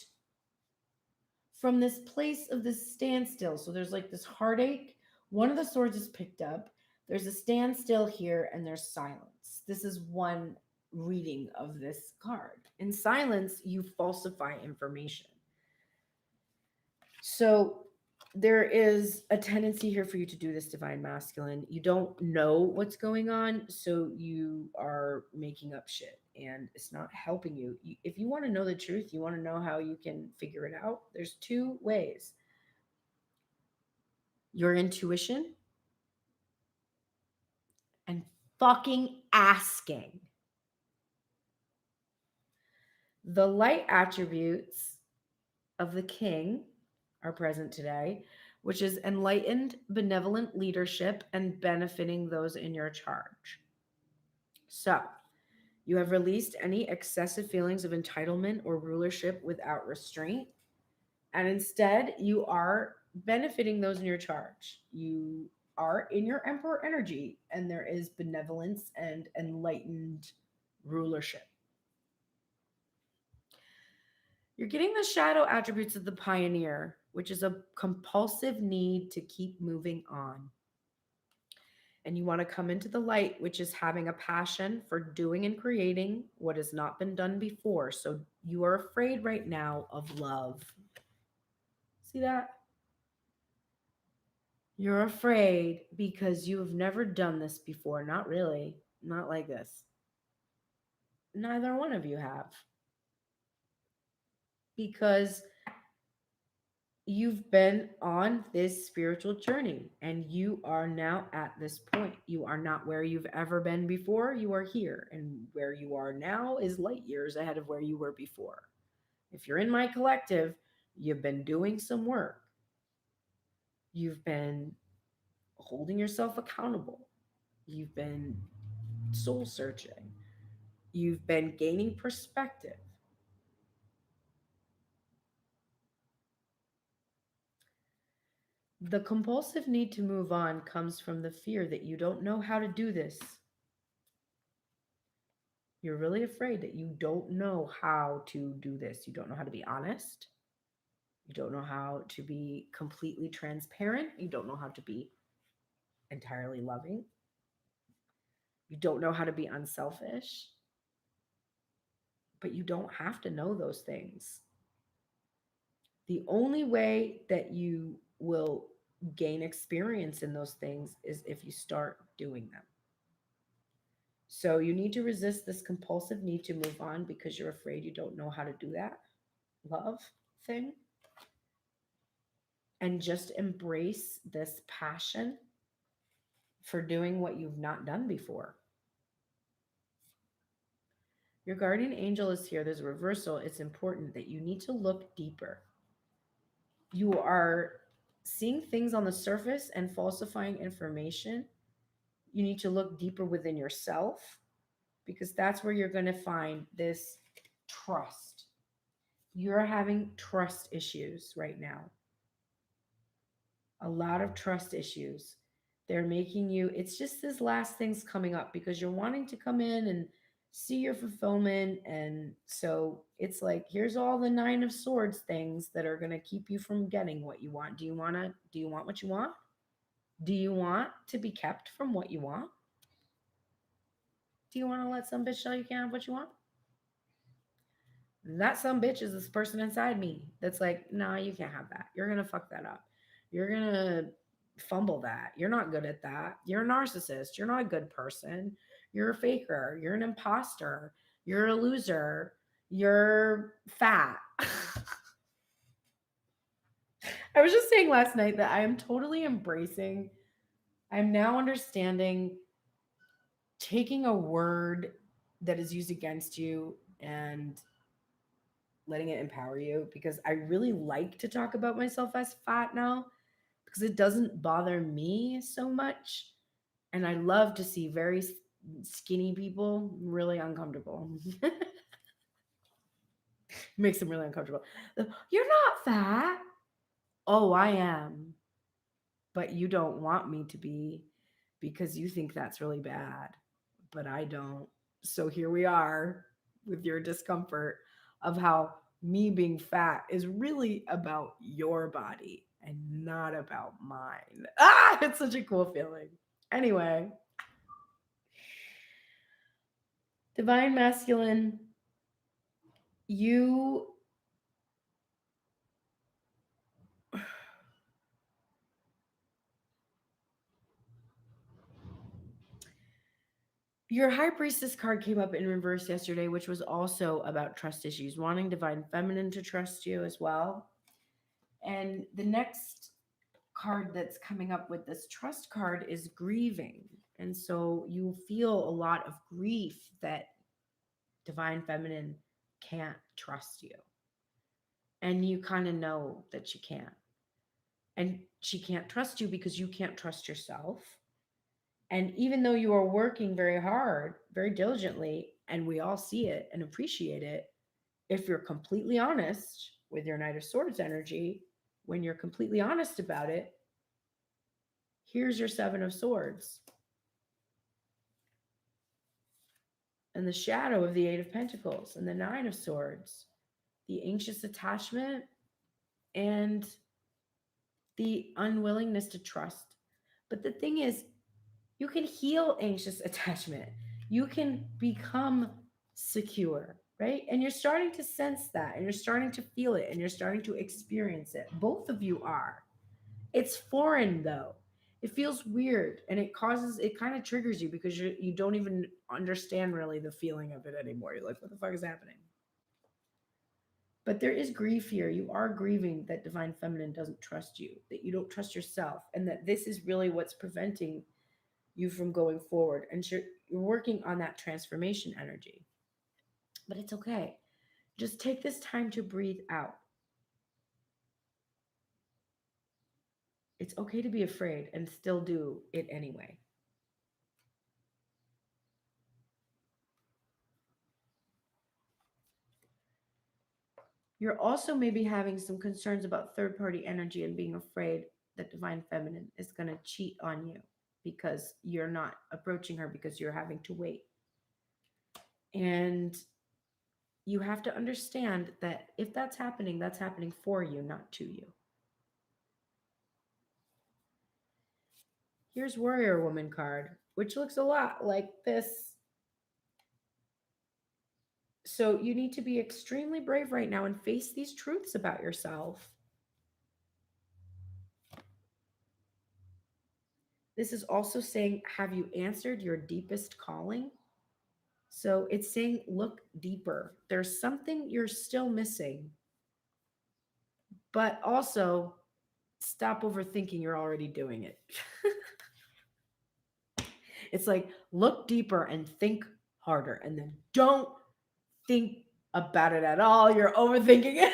from this place of this standstill. So there's like this heartache. One of the swords is picked up. There's a standstill here, and there's silence. This is one reading of this card. In silence, you falsify information. So there is a tendency here for you to do this, divine masculine. You don't know what's going on, so you are making up shit, and it's not helping you. If you want to know the truth, you want to know how you can figure it out, there's two ways: your intuition and fucking asking. The light attributes of the king are present today, which is enlightened, benevolent leadership and benefiting those in your charge. So, you have released any excessive feelings of entitlement or rulership without restraint, and instead, you are benefiting those in your charge. You are in your emperor energy, and there is benevolence and enlightened rulership. You're getting the shadow attributes of the pioneer, which is a compulsive need to keep moving on. And you want to come into the light, which is having a passion for doing and creating what has not been done before. So you are afraid right now of love. See that? You're afraid because you have never done this before. Not really. Not like this. Neither one of you have. Because you've been on this spiritual journey and you are now at this point. You are not where you've ever been before. You are here. And where you are now is light years ahead of where you were before. If you're in my collective, you've been doing some work. You've been holding yourself accountable. You've been soul searching. You've been gaining perspective. The compulsive need to move on comes from the fear that you don't know how to do this. You're really afraid that you don't know how to do this. You don't know how to be honest. You don't know how to be completely transparent. You don't know how to be entirely loving. You don't know how to be unselfish. But you don't have to know those things. The only way that you will gain experience in those things is if you start doing them. So you need to resist this compulsive need to move on because you're afraid you don't know how to do that love thing. And just embrace this passion for doing what you've not done before. Your guardian angel is here. There's a reversal. It's important that you need to look deeper. You are seeing things on the surface and falsifying information. You need to look deeper within yourself because that's where you're going to find this trust. You're having trust issues right now. A lot of trust issues. They're making you, it's just this last thing's coming up because you're wanting to come in and see your fulfillment. And so it's like, here's all the 9 of Swords things that are going to keep you from getting what you want. Do you want what you want? Do you want to be kept from what you want? Do you want to let some bitch tell you can't have what you want? That some bitch is this person inside me that's like, no, you can't have that. You're going to fuck that up. You're going to fumble that. You're not good at that. You're a narcissist. You're not a good person. You're a faker. You're an imposter. You're a loser. You're fat. I was just saying last night that I am totally embracing, I'm now understanding taking a word that is used against you and letting it empower you, because I really like to talk about myself as fat now because it doesn't bother me so much. And I love to see very skinny people really uncomfortable. Makes them really uncomfortable. You're not fat. Oh, I am. But you don't want me to be because you think that's really bad. But I don't. So here we are. with your discomfort of how me being fat is really about your body and not about mine. Ah, it's such a cool feeling. Anyway, divine masculine, you your high priestess card came up in reverse yesterday, which was also about trust issues, wanting divine feminine to trust you as well. And the next card that's coming up with this trust card is grieving. And so you feel a lot of grief that divine feminine can't trust you. And you kind of know that she can't. And she can't trust you because you can't trust yourself. And even though you are working very hard, very diligently, and we all see it and appreciate it, if you're completely honest with your Knight of Swords energy, when you're completely honest about it, here's your Seven of Swords. And the shadow of the Eight of Pentacles and the Nine of Swords, the anxious attachment and the unwillingness to trust. But the thing is, you can heal anxious attachment. You can become secure, right? And you're starting to sense that, and you're starting to feel it, and you're starting to experience it. Both of you are. It's foreign though. It feels weird, and it kind of triggers you because you don't even understand really the feeling of it anymore. You're like, what the fuck is happening? But there is grief here. You are grieving that divine feminine doesn't trust you, that you don't trust yourself, and that this is really what's preventing you from going forward. And you're working on that transformation energy. But it's okay. Just take this time to breathe out. It's okay to be afraid and still do it anyway. You're also maybe having some concerns about third party energy and being afraid that divine feminine is going to cheat on you because you're not approaching her because you're having to wait. And you have to understand that if that's happening for you, not to you. Here's Warrior Woman card, which looks a lot like this. So you need to be extremely brave right now and face these truths about yourself. This is also saying, have you answered your deepest calling? So it's saying, look deeper. There's something you're still missing, but also stop overthinking. You're already doing it. It's like, look deeper and think harder, and then don't think about it at all. You're overthinking it.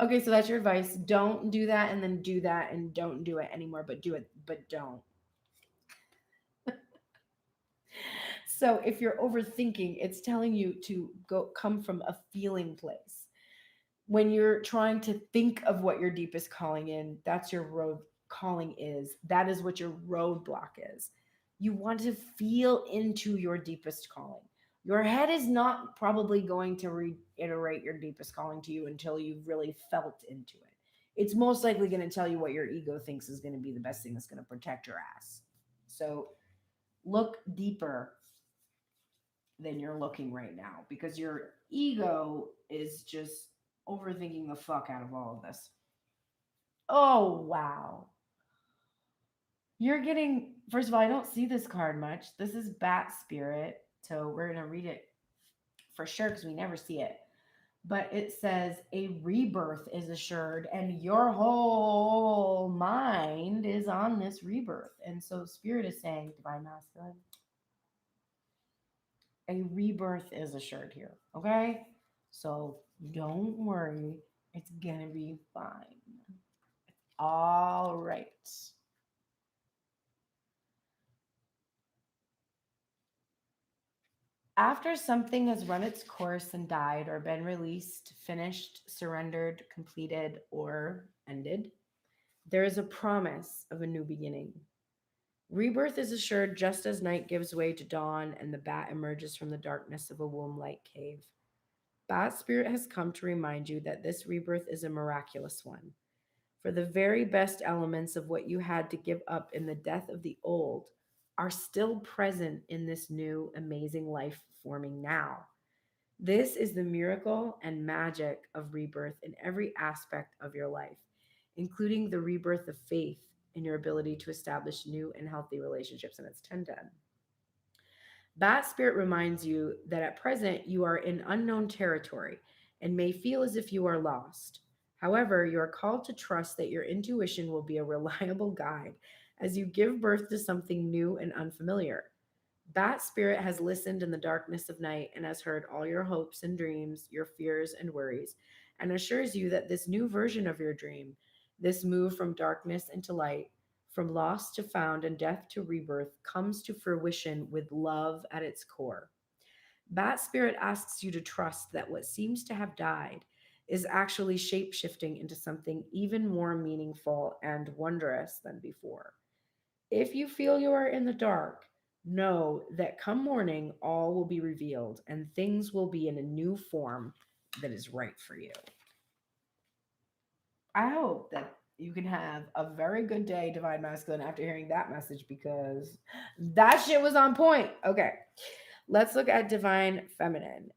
Okay, so that's your advice. Don't do that and then do that and don't do it anymore, but do it, but don't. So if you're overthinking, it's telling you to come from a feeling place. When you're trying to think of what your deepest calling in, that's your road calling is. That is what your roadblock is. You want to feel into your deepest calling. Your head is not probably going to reiterate your deepest calling to you until you've really felt into it. It's most likely going to tell you what your ego thinks is going to be the best thing that's going to protect your ass. So look deeper than you're looking right now because your ego is just overthinking the fuck out of all of this. Oh, wow. You're getting, first of all, I don't see this card much. This is Bat Spirit. So we're going to read it for sure because we never see it. But it says a rebirth is assured, and your whole mind is on this rebirth. And so Spirit is saying, Divine Masculine, a rebirth is assured here. Okay? So don't worry. It's going to be fine. All right. After something has run its course and died or been released, finished, surrendered, completed, or ended, there is a promise of a new beginning. Rebirth is assured just as night gives way to dawn and the bat emerges from the darkness of a womb like cave. Bat Spirit has come to remind you that this rebirth is a miraculous one. For the very best elements of what you had to give up in the death of the old are still present in this new, amazing life forming now. This is the miracle and magic of rebirth in every aspect of your life, including the rebirth of faith in your ability to establish new and healthy relationships. And it's 1010. Bat Spirit reminds you that at present you are in unknown territory and may feel as if you are lost. However, you are called to trust that your intuition will be a reliable guide as you give birth to something new and unfamiliar. Bat Spirit has listened in the darkness of night and has heard all your hopes and dreams, your fears and worries, and assures you that this new version of your dream, this move from darkness into light, from lost to found and death to rebirth, comes to fruition with love at its core. Bat Spirit asks you to trust that what seems to have died is actually shape shifting into something even more meaningful and wondrous than before. If you feel you are in the dark, know that come morning, all will be revealed and things will be in a new form that is right for you. I hope that you can have a very good day, Divine Masculine, after hearing that message because that shit was on point. Okay, let's look at Divine Feminine.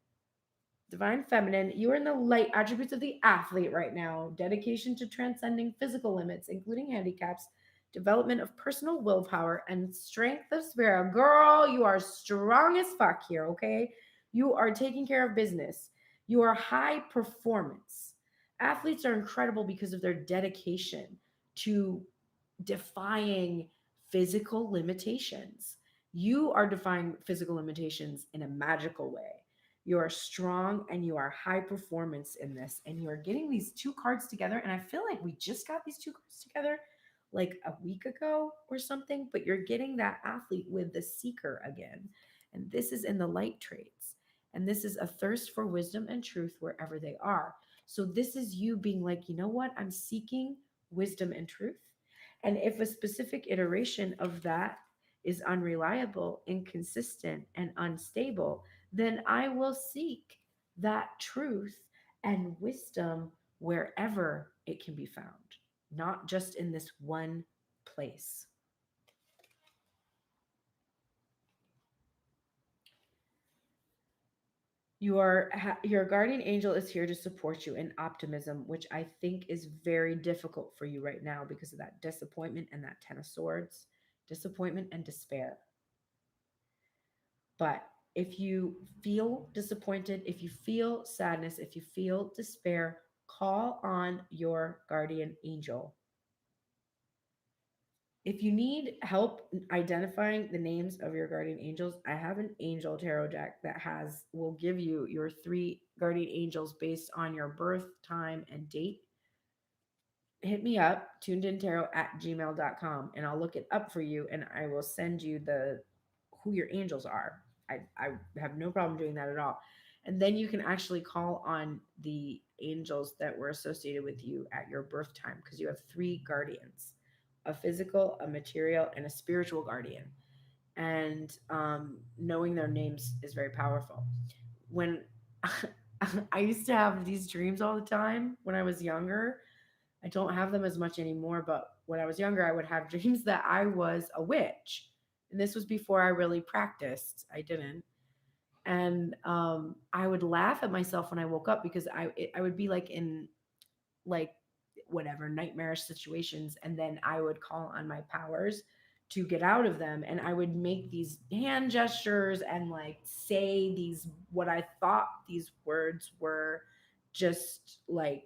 Divine Feminine, you are in the light attributes of the athlete right now. Dedication to transcending physical limits, including handicaps, development of personal willpower, and strength of spirit. Girl, you are strong as fuck here, okay? You are taking care of business. You are high performance. Athletes are incredible because of their dedication to defying physical limitations. You are defying physical limitations in a magical way. You are strong and you are high performance in this. And you are getting these two cards together. And I feel like we just got these two cards together like a week ago or something, but you're getting that athlete with the seeker again. And this is in the light traits. And this is a thirst for wisdom and truth wherever they are. So this is you being like, you know what? I'm seeking wisdom and truth. And if a specific iteration of that is unreliable, inconsistent, and unstable, then I will seek that truth and wisdom wherever it can be found, not just in this one place. Your guardian angel is here to support you in optimism, which I think is very difficult for you right now because of that disappointment and that 10 of swords, disappointment and despair. But if you feel disappointed, if you feel sadness, if you feel despair, call on your guardian angel. If you need help identifying the names of your guardian angels, I have an angel tarot deck that will give you your three guardian angels based on your birth time and date. Hit me up, tunedintarot@gmail.com, and I'll look it up for you and I will send you the who your angels are. I have no problem doing that at all. And then you can actually call on the angels that were associated with you at your birth time because you have three guardians: a physical, a material, and a spiritual guardian. And knowing their names is very powerful. When I used to have these dreams all the time when I was younger, I don't have them as much anymore, but when I was younger, I would have dreams that I was a witch. And this was before I really practiced. I didn't. And I would laugh at myself when I woke up because I would be like in like whatever nightmarish situations, and then I would call on my powers to get out of them, and I would make these hand gestures and like say these what I thought these words were, just like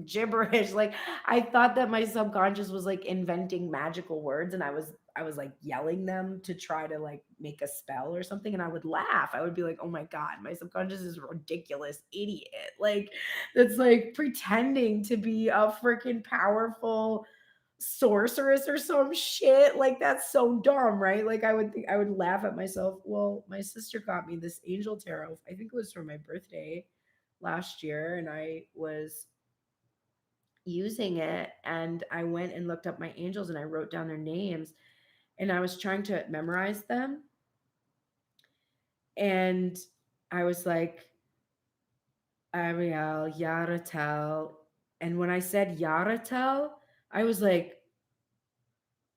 gibberish. Like I thought that my subconscious was like inventing magical words, and I was like yelling them to try to like make a spell or something, and I would laugh. I would be like, oh my god, my subconscious is a ridiculous idiot, like that's like pretending to be a freaking powerful sorceress or some shit. Like that's so dumb, right? Like I would laugh at myself. Well, my sister got me this angel tarot, I think it was for my birthday last year, and I was using it, and I went and looked up my angels and I wrote down their names, and I was trying to memorize them. And I was like, Ariel, Yaratel. And when I said Yaratel, I was like,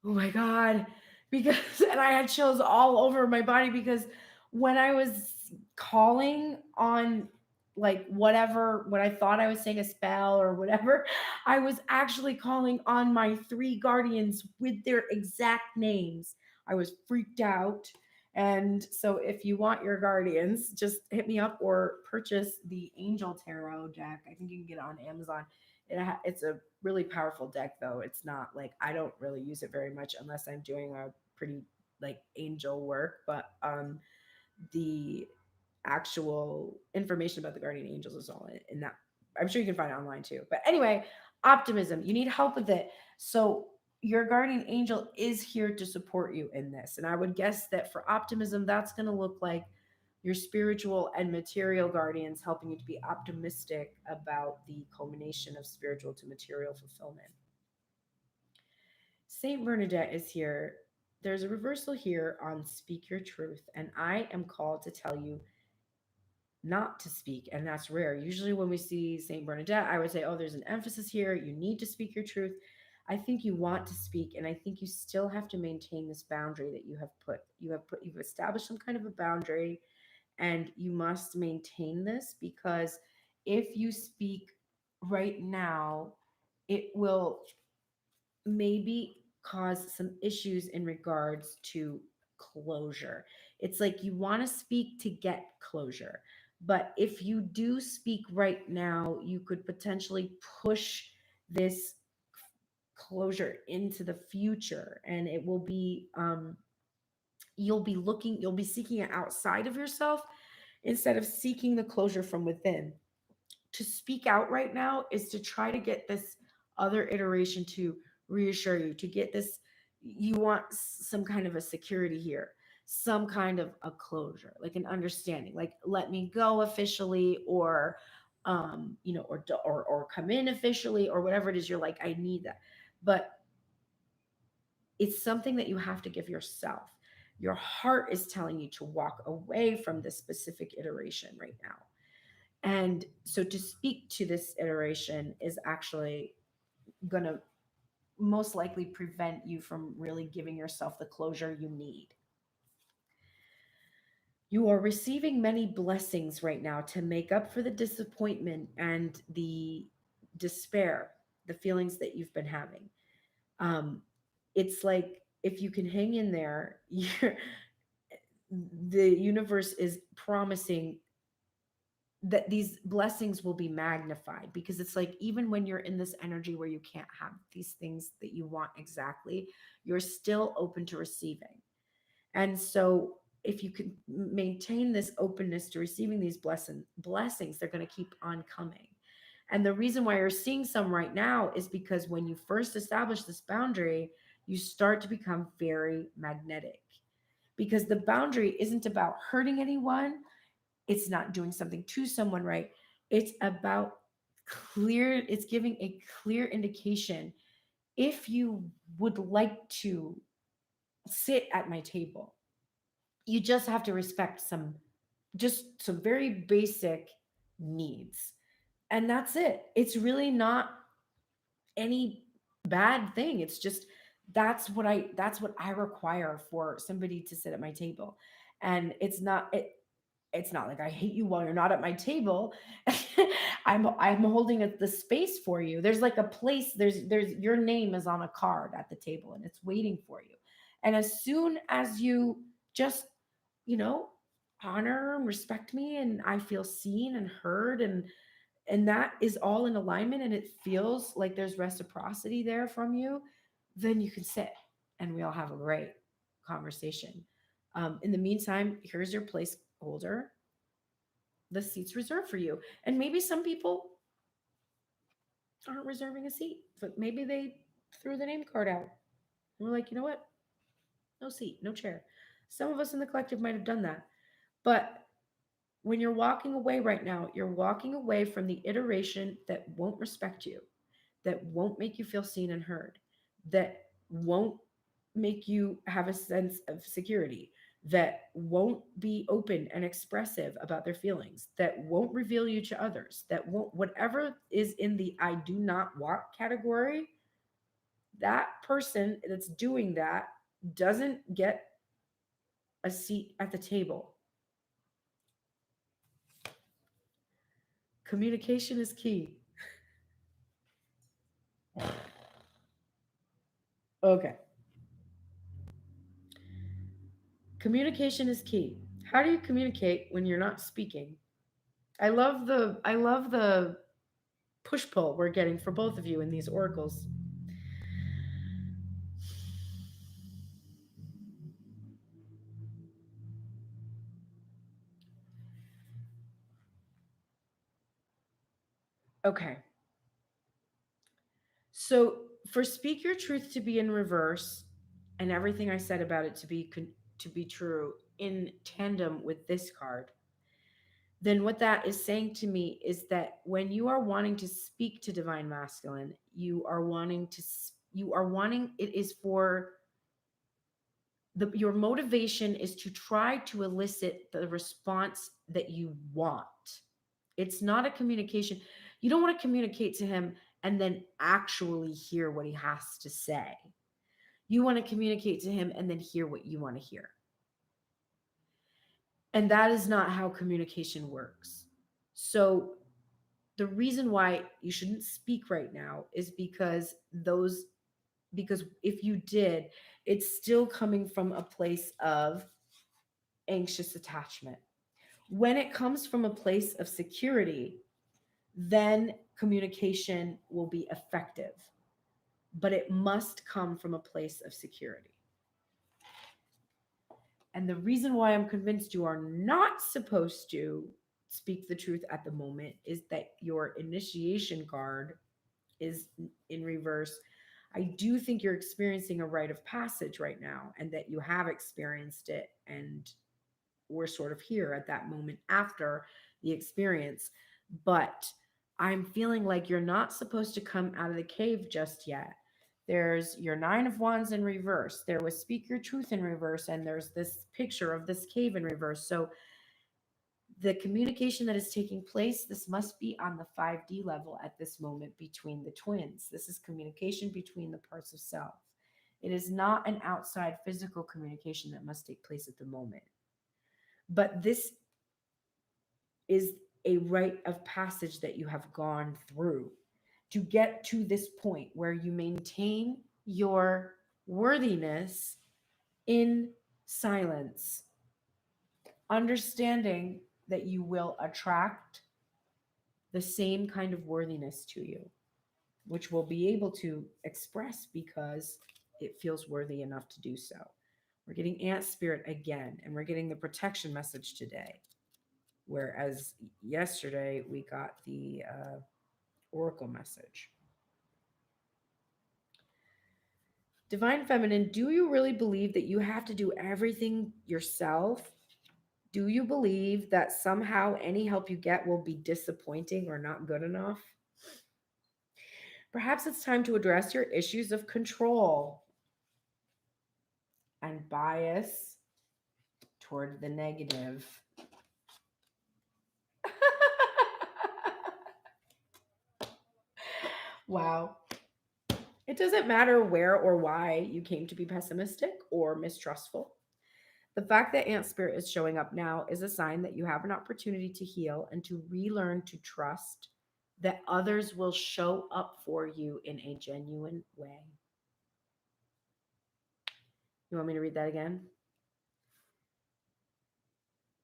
oh my God. Because, and I had chills all over my body because when I was calling on like whatever, what I thought I was saying a spell or whatever, I was actually calling on my three guardians with their exact names. I was freaked out. And so if you want your guardians, just hit me up or purchase the Angel Tarot deck. I think you can get it on Amazon. It's a really powerful deck, though. It's not like I don't really use it very much unless I'm doing a pretty like angel work, but the actual information about the guardian angels is all in that. I'm sure you can find it online too. But anyway, optimism. You need help with it. So your guardian angel is here to support you in this. And I would guess that for optimism, that's going to look like your spiritual and material guardians helping you to be optimistic about the culmination of spiritual to material fulfillment. Saint Bernadette is here. There's a reversal here on speak your truth, and I am called to tell you not to speak, and that's rare. Usually, when we see Saint Bernadette, I would say, oh, there's an emphasis here. You need to speak your truth. I think you want to speak, and I think you still have to maintain this boundary that you have put. You've established some kind of a boundary, and you must maintain this because if you speak right now, it will maybe cause some issues in regards to closure. It's like you want to speak to get closure. But if you do speak right now, you could potentially push this closure into the future, and it will be you'll be seeking it outside of yourself instead of seeking the closure from within. To speak out right now is to try to get this other iteration to reassure you, to get this, you want some kind of a security here, some kind of a closure, like an understanding, like let me go officially, or or come in officially, or whatever it is you're like, I need that. But it's something that you have to give yourself. Your heart is telling you to walk away from this specific iteration right now. And so to speak to this iteration is actually going to most likely prevent you from really giving yourself the closure you need. You are receiving many blessings right now to make up for the disappointment and the despair, the feelings that you've been having. Um, it's like if you can hang in there, the universe is promising that these blessings will be magnified, because it's like even when you're in this energy where you can't have these things that you want exactly, you're still open to receiving. And so if you can maintain this openness to receiving these blessings, they're going to keep on coming. And the reason why you're seeing some right now is because when you first establish this boundary, you start to become very magnetic, because the boundary isn't about hurting anyone, it's not doing something to someone, right? It's about it's giving a clear indication. If you would like to sit at my table, you just have to respect just some very basic needs. And that's it. It's really not any bad thing. It's just that's what I require for somebody to sit at my table. And it's not like I hate you while you're not at my table. I'm holding the space for you. There's like a place, there's your name is on a card at the table and it's waiting for you. And as soon as you just, you know, honor and respect me, and I feel seen and heard, and that is all in alignment, and it feels like there's reciprocity there from you, then you can sit and we all have a great conversation. In the meantime, here's your placeholder. The seat's reserved for you. And maybe some people aren't reserving a seat, but maybe they threw the name card out. And we're like, you know what? No seat, no chair. Some of us in the collective might have done that. But when you're walking away right now, you're walking away from the iteration that won't respect you, that won't make you feel seen and heard, that won't make you have a sense of security, that won't be open and expressive about their feelings, that won't reveal you to others, that won't, whatever is in the I do not want category, that person that's doing that doesn't get a seat at the table. Communication is key. Okay. Communication is key. How do you communicate when you're not speaking? I love the push pull we're getting for both of you in these oracles. Okay. So for speak your truth to be in reverse and everything I said about it to be true in tandem with this card, then what that is saying to me is that when you are wanting to speak to divine masculine, you are wanting it is for your motivation is to try to elicit the response that you want. It's not a communication. You don't want to communicate to him and then actually hear what he has to say. You want to communicate to him and then hear what you want to hear. And that is not how communication works. So the reason why you shouldn't speak right now is because if you did, it's still coming from a place of anxious attachment. When it comes from a place of security, then communication will be effective, but it must come from a place of security. And the reason why I'm convinced you are not supposed to speak the truth at the moment is that your initiation card is in reverse. I do think you're experiencing a rite of passage right now, and that you have experienced it, and we're sort of here at that moment after the experience. But I'm feeling like you're not supposed to come out of the cave just yet. There's your Nine of Wands in reverse. There was Speak Your Truth in reverse, and there's this picture of this cave in reverse. So the communication that is taking place, this must be on the 5D level at this moment between the twins. This is communication between the parts of self. It is not an outside physical communication that must take place at the moment. But this is a rite of passage that you have gone through to get to this point where you maintain your worthiness in silence, understanding that you will attract the same kind of worthiness to you, which will be able to express because it feels worthy enough to do so. We're getting ant spirit again, and we're getting the protection message today. Whereas yesterday we got the oracle message. Divine Feminine, do you really believe that you have to do everything yourself? Do you believe that somehow any help you get will be disappointing or not good enough? Perhaps it's time to address your issues of control and bias toward the negative. Wow. It doesn't matter where or why you came to be pessimistic or mistrustful. The fact that Ant Spirit is showing up now is a sign that you have an opportunity to heal and to relearn to trust that others will show up for you in a genuine way. You want me to read that again?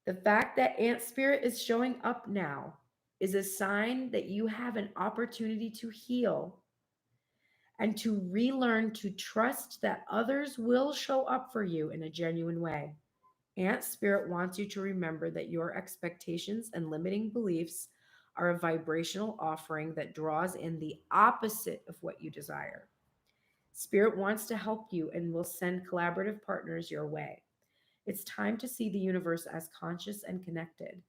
The fact that Ant Spirit is showing up now is a sign that you have an opportunity to heal and to relearn to trust that others will show up for you in a genuine way. Ant Spirit wants you to remember that your expectations and limiting beliefs are a vibrational offering that draws in the opposite of what you desire. Spirit wants to help you and will send collaborative partners your way. It's time to see the universe as conscious and connected.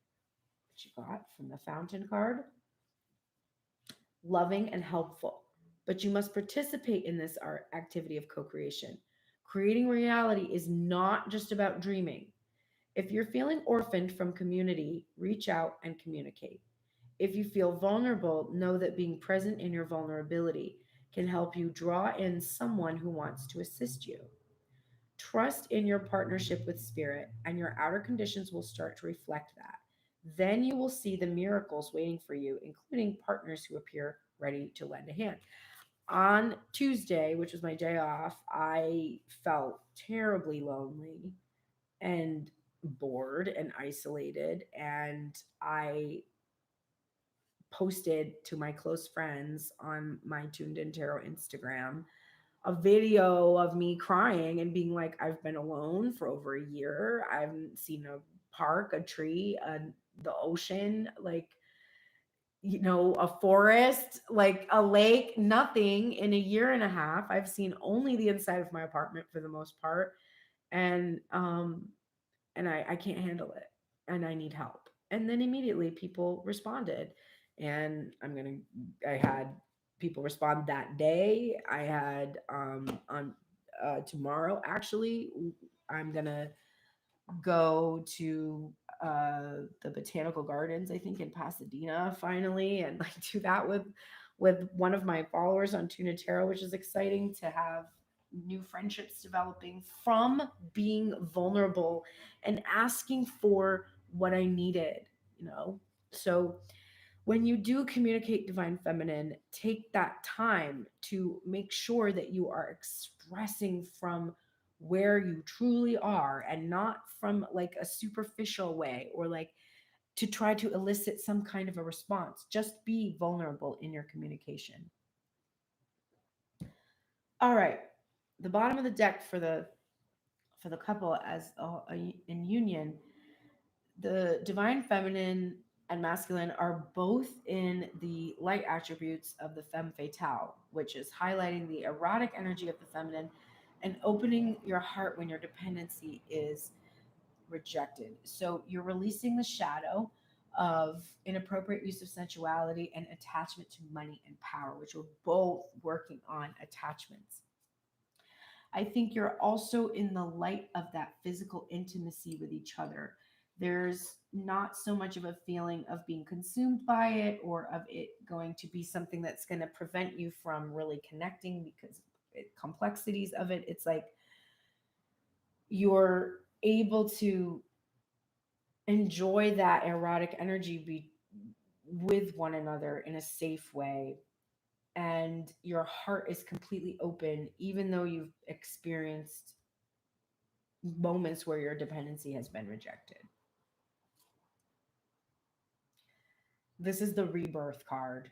What you got from the Fountain card? Loving and helpful. But you must participate in this art activity of co-creation. Creating reality is not just about dreaming. If you're feeling orphaned from community, reach out and communicate. If you feel vulnerable, know that being present in your vulnerability can help you draw in someone who wants to assist you. Trust in your partnership with spirit, and your outer conditions will start to reflect that. Then you will see the miracles waiting for you, including partners who appear ready to lend a hand. On Tuesday, which was my day off, I felt terribly lonely and bored and isolated. And I posted to my close friends on my Tuned In Tarot Instagram a video of me crying and being like, I've been alone for over a year. I haven't seen a park, a tree, the ocean, like, a forest, like a lake, nothing in a year and a half. I've seen only the inside of my apartment for the most part. And I can't handle it and I need help. And then immediately people responded. And I had people respond that day. I had on tomorrow actually, I'm gonna go to the botanical gardens, I think in Pasadena finally, and like do that with one of my followers on Tuna Tarot, which is exciting to have new friendships developing from being vulnerable and asking for what I needed. So when you do communicate divine feminine, take that time to make sure that you are expressing from where you truly are and not from like a superficial way or like to try to elicit some kind of a response. Just be vulnerable in your communication. All right. The bottom of the deck for the couple as in union, the divine feminine and masculine are both in the light attributes of the femme fatale, which is highlighting the erotic energy of the feminine and opening your heart when your dependency is rejected. So you're releasing the shadow of inappropriate use of sensuality and attachment to money and power, which we're both working on attachments. I think you're also in the light of that physical intimacy with each other. There's not so much of a feeling of being consumed by it or of it going to be something that's going to prevent you from really connecting because complexities of it. It's like you're able to enjoy that erotic energy with one another in a safe way, and your heart is completely open even though you've experienced moments where your dependency has been rejected. This is the rebirth card.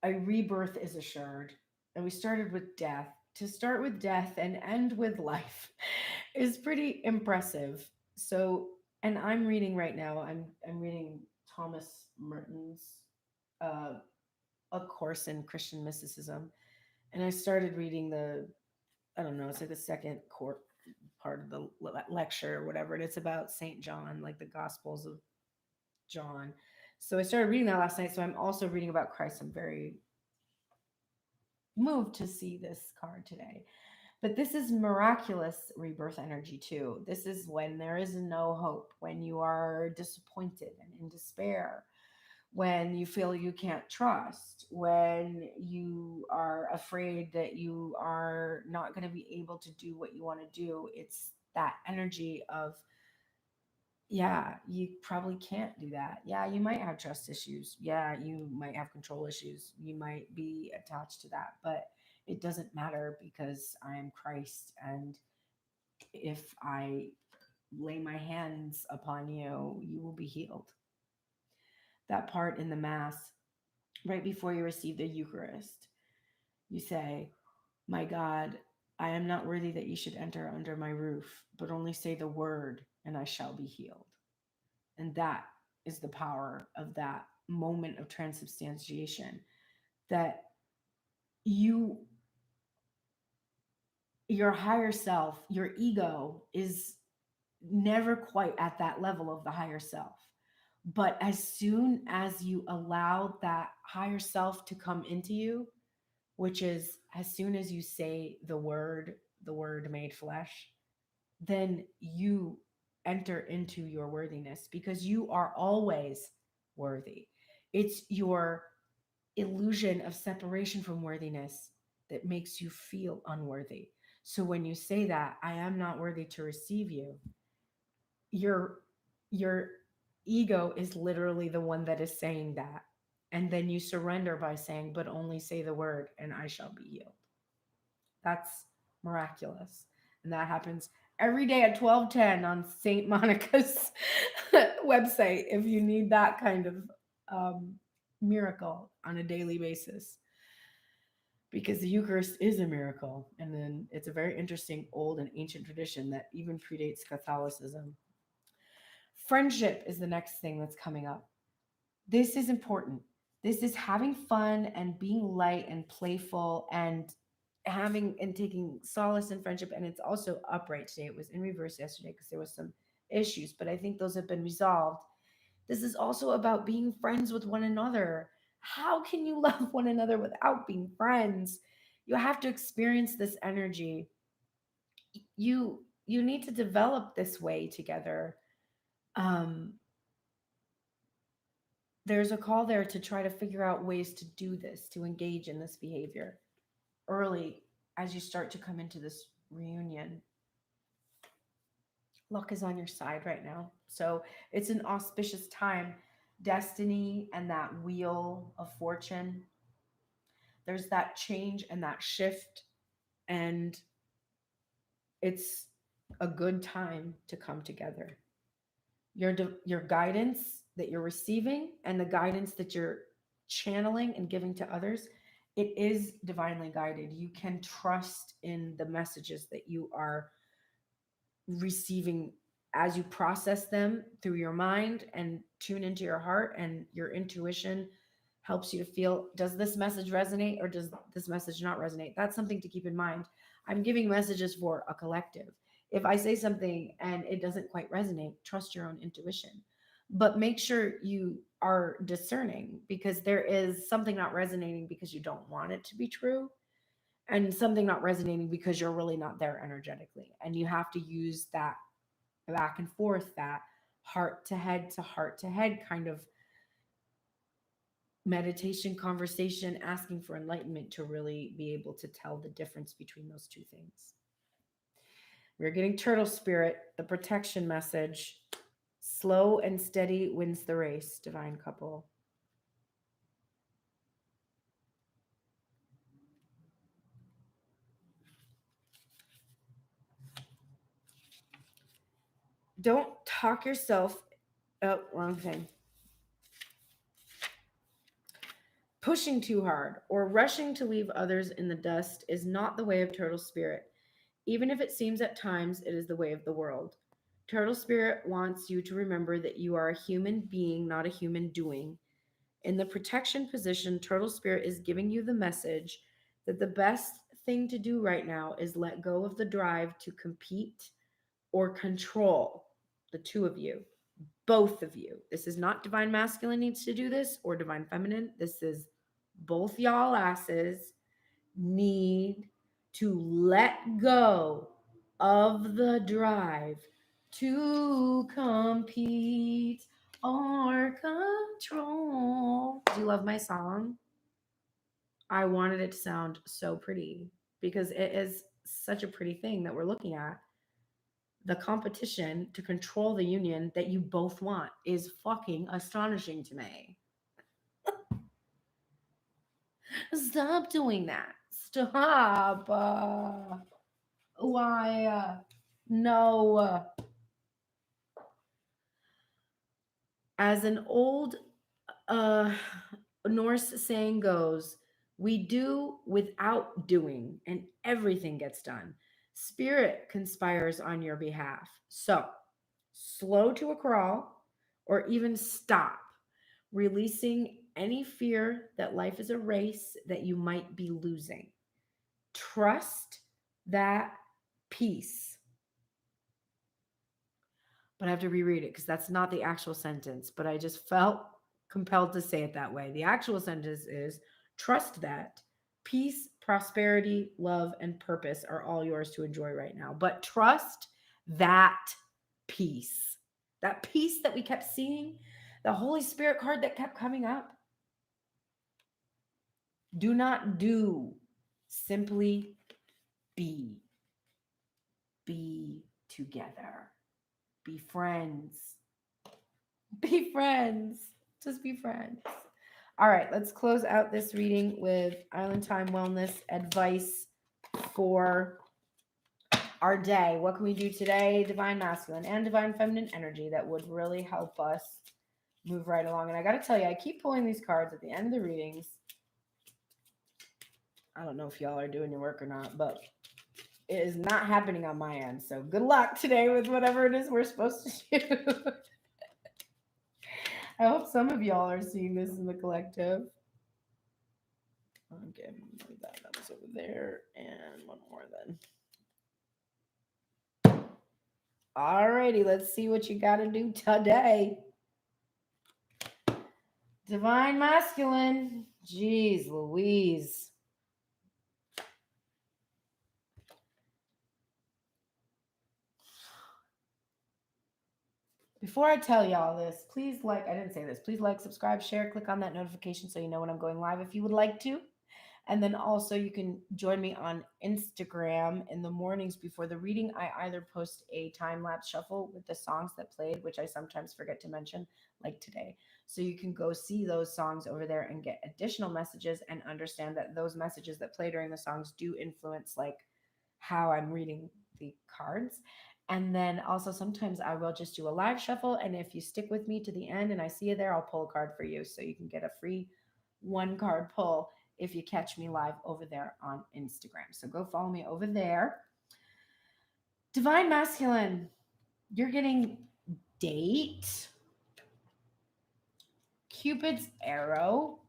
A rebirth is assured. And we started with death. To start with death and end with life is pretty impressive. So, and I'm reading right now, I'm reading Thomas Merton's uh, A Course in Christian Mysticism. And I started reading I don't know, it's like the second part of the lecture or whatever. And it's about St. John, like the Gospels of John. So I started reading that last night. So I'm also reading about Christ. I'm very moved to see this card today. But this is miraculous rebirth energy too. This is when there is no hope, when you are disappointed and in despair, when you feel you can't trust, when you are afraid that you are not going to be able to do what you want to do. It's that energy of, yeah, you probably can't do that. Yeah, you might have trust issues. Yeah, you might have control issues. You might be attached to that, but it doesn't matter because I am Christ. And if I lay my hands upon you, you will be healed. That part in the Mass, right before you receive the Eucharist, you say, My God, I am not worthy that you should enter under my roof, but only say the word and I shall be healed. And that is the power of that moment of transubstantiation, that you, your higher self, your ego is never quite at that level of the higher self. But as soon as you allow that higher self to come into you, which is as soon as you say the word made flesh, then you enter into your worthiness because you are always worthy. It's your illusion of separation from worthiness that makes you feel unworthy. So when you say that, I am not worthy to receive you, your your ego is literally the one that is saying that. And then you surrender by saying, but only say the word and I shall be healed. That's miraculous. And that happens every day at 12:10 on St. Monica's website if you need that kind of um, miracle on a daily basis. Because the Eucharist is a miracle. And then it's a very interesting old and ancient tradition that even predates Catholicism. Friendship is the next thing that's coming up. This is important. This is having fun and being light and playful and having and taking solace in friendship. And it's also upright today. It was in reverse yesterday because there was some issues, but I think those have been resolved. This is also about being friends with one another. How can you love one another without being friends? You have to experience this energy. You need to develop this way together. Um, there's a call there to try to figure out ways to do this, to engage in this behavior early as you start to come into this reunion. Luck is on your side right now. So it's an auspicious time. Destiny and that wheel of fortune, there's that change and that shift. And it's a good time to come together. Your guidance that you're receiving and the guidance that you're channeling and giving to others, it is divinely guided. You can trust in the messages that you are receiving as you process them through your mind and tune into your heart, and your intuition helps you to feel, does this message resonate or does this message not resonate? That's something to keep in mind. I'm giving messages for a collective. If I say something and it doesn't quite resonate, trust your own intuition, but make sure you are discerning, because there is something not resonating because you don't want it to be true, and something not resonating because you're really not there energetically. And you have to use that back and forth, that heart to head kind of meditation conversation, asking for enlightenment to really be able to tell the difference between those two things. We're getting turtle spirit, the protection message. Slow and steady wins the race, divine couple. Don't talk yourself. Oh, wrong thing. Pushing too hard or rushing to leave others in the dust is not the way of turtle spirit. Even if it seems at times it is the way of the world. Turtle spirit wants you to remember that you are a human being, not a human doing. In the protection position, turtle spirit is giving you the message that the best thing to do right now is let go of the drive to compete or control, the two of you, both of you. This is not divine masculine needs to do this or divine feminine. This is both y'all asses need to let go of the drive to compete or control. Do you love my song? I wanted it to sound so pretty because it is such a pretty thing that we're looking at. The competition to control the union that you both want is fucking astonishing to me. Stop doing that. Stop. Why? No. As an old uh, Norse saying goes, we do without doing, and everything gets done. Spirit conspires on your behalf. So, slow to a crawl or even stop, releasing any fear that life is a race that you might be losing. Trust that peace. But I have to reread it because that's not the actual sentence, but I just felt compelled to say it that way. The actual sentence is trust that peace Prosperity, love, and purpose are all yours to enjoy right now. But trust that peace. That peace that we kept seeing, the Holy Spirit card that kept coming up. Do not do, simply be. Be together. Be friends. Be friends. Just be friends. All right, let's close out this reading with Island Time Wellness advice for our day. What can we do today? Divine masculine and divine feminine energy that would really help us move right along. And I got to tell you, I keep pulling these cards at the end of the readings. I don't know if y'all are doing your work or not, but it is not happening on my end. So good luck today with whatever it is we're supposed to do. I hope some of y'all are seeing this in the collective. Okay, that was over there. And one more then. Alrighty, let's see what you got to do today. Divine masculine. Jeez Louise. Before I tell y'all this, please like, I didn't say this, please like, subscribe, share, click on that notification so you know when I'm going live if you would like to. And then also you can join me on Instagram in the mornings before the reading. I either post a time-lapse shuffle with the songs that played, which I sometimes forget to mention, like today. So you can go see those songs over there and get additional messages and understand that those messages that play during the songs do influence like how I'm reading the cards. And then also sometimes I will just do a live shuffle. And if you stick with me to the end and I see you there, I'll pull a card for you. So you can get a free 1-card pull if you catch me live over there on Instagram. So go follow me over there. Divine masculine, you're getting date, Cupid's arrow,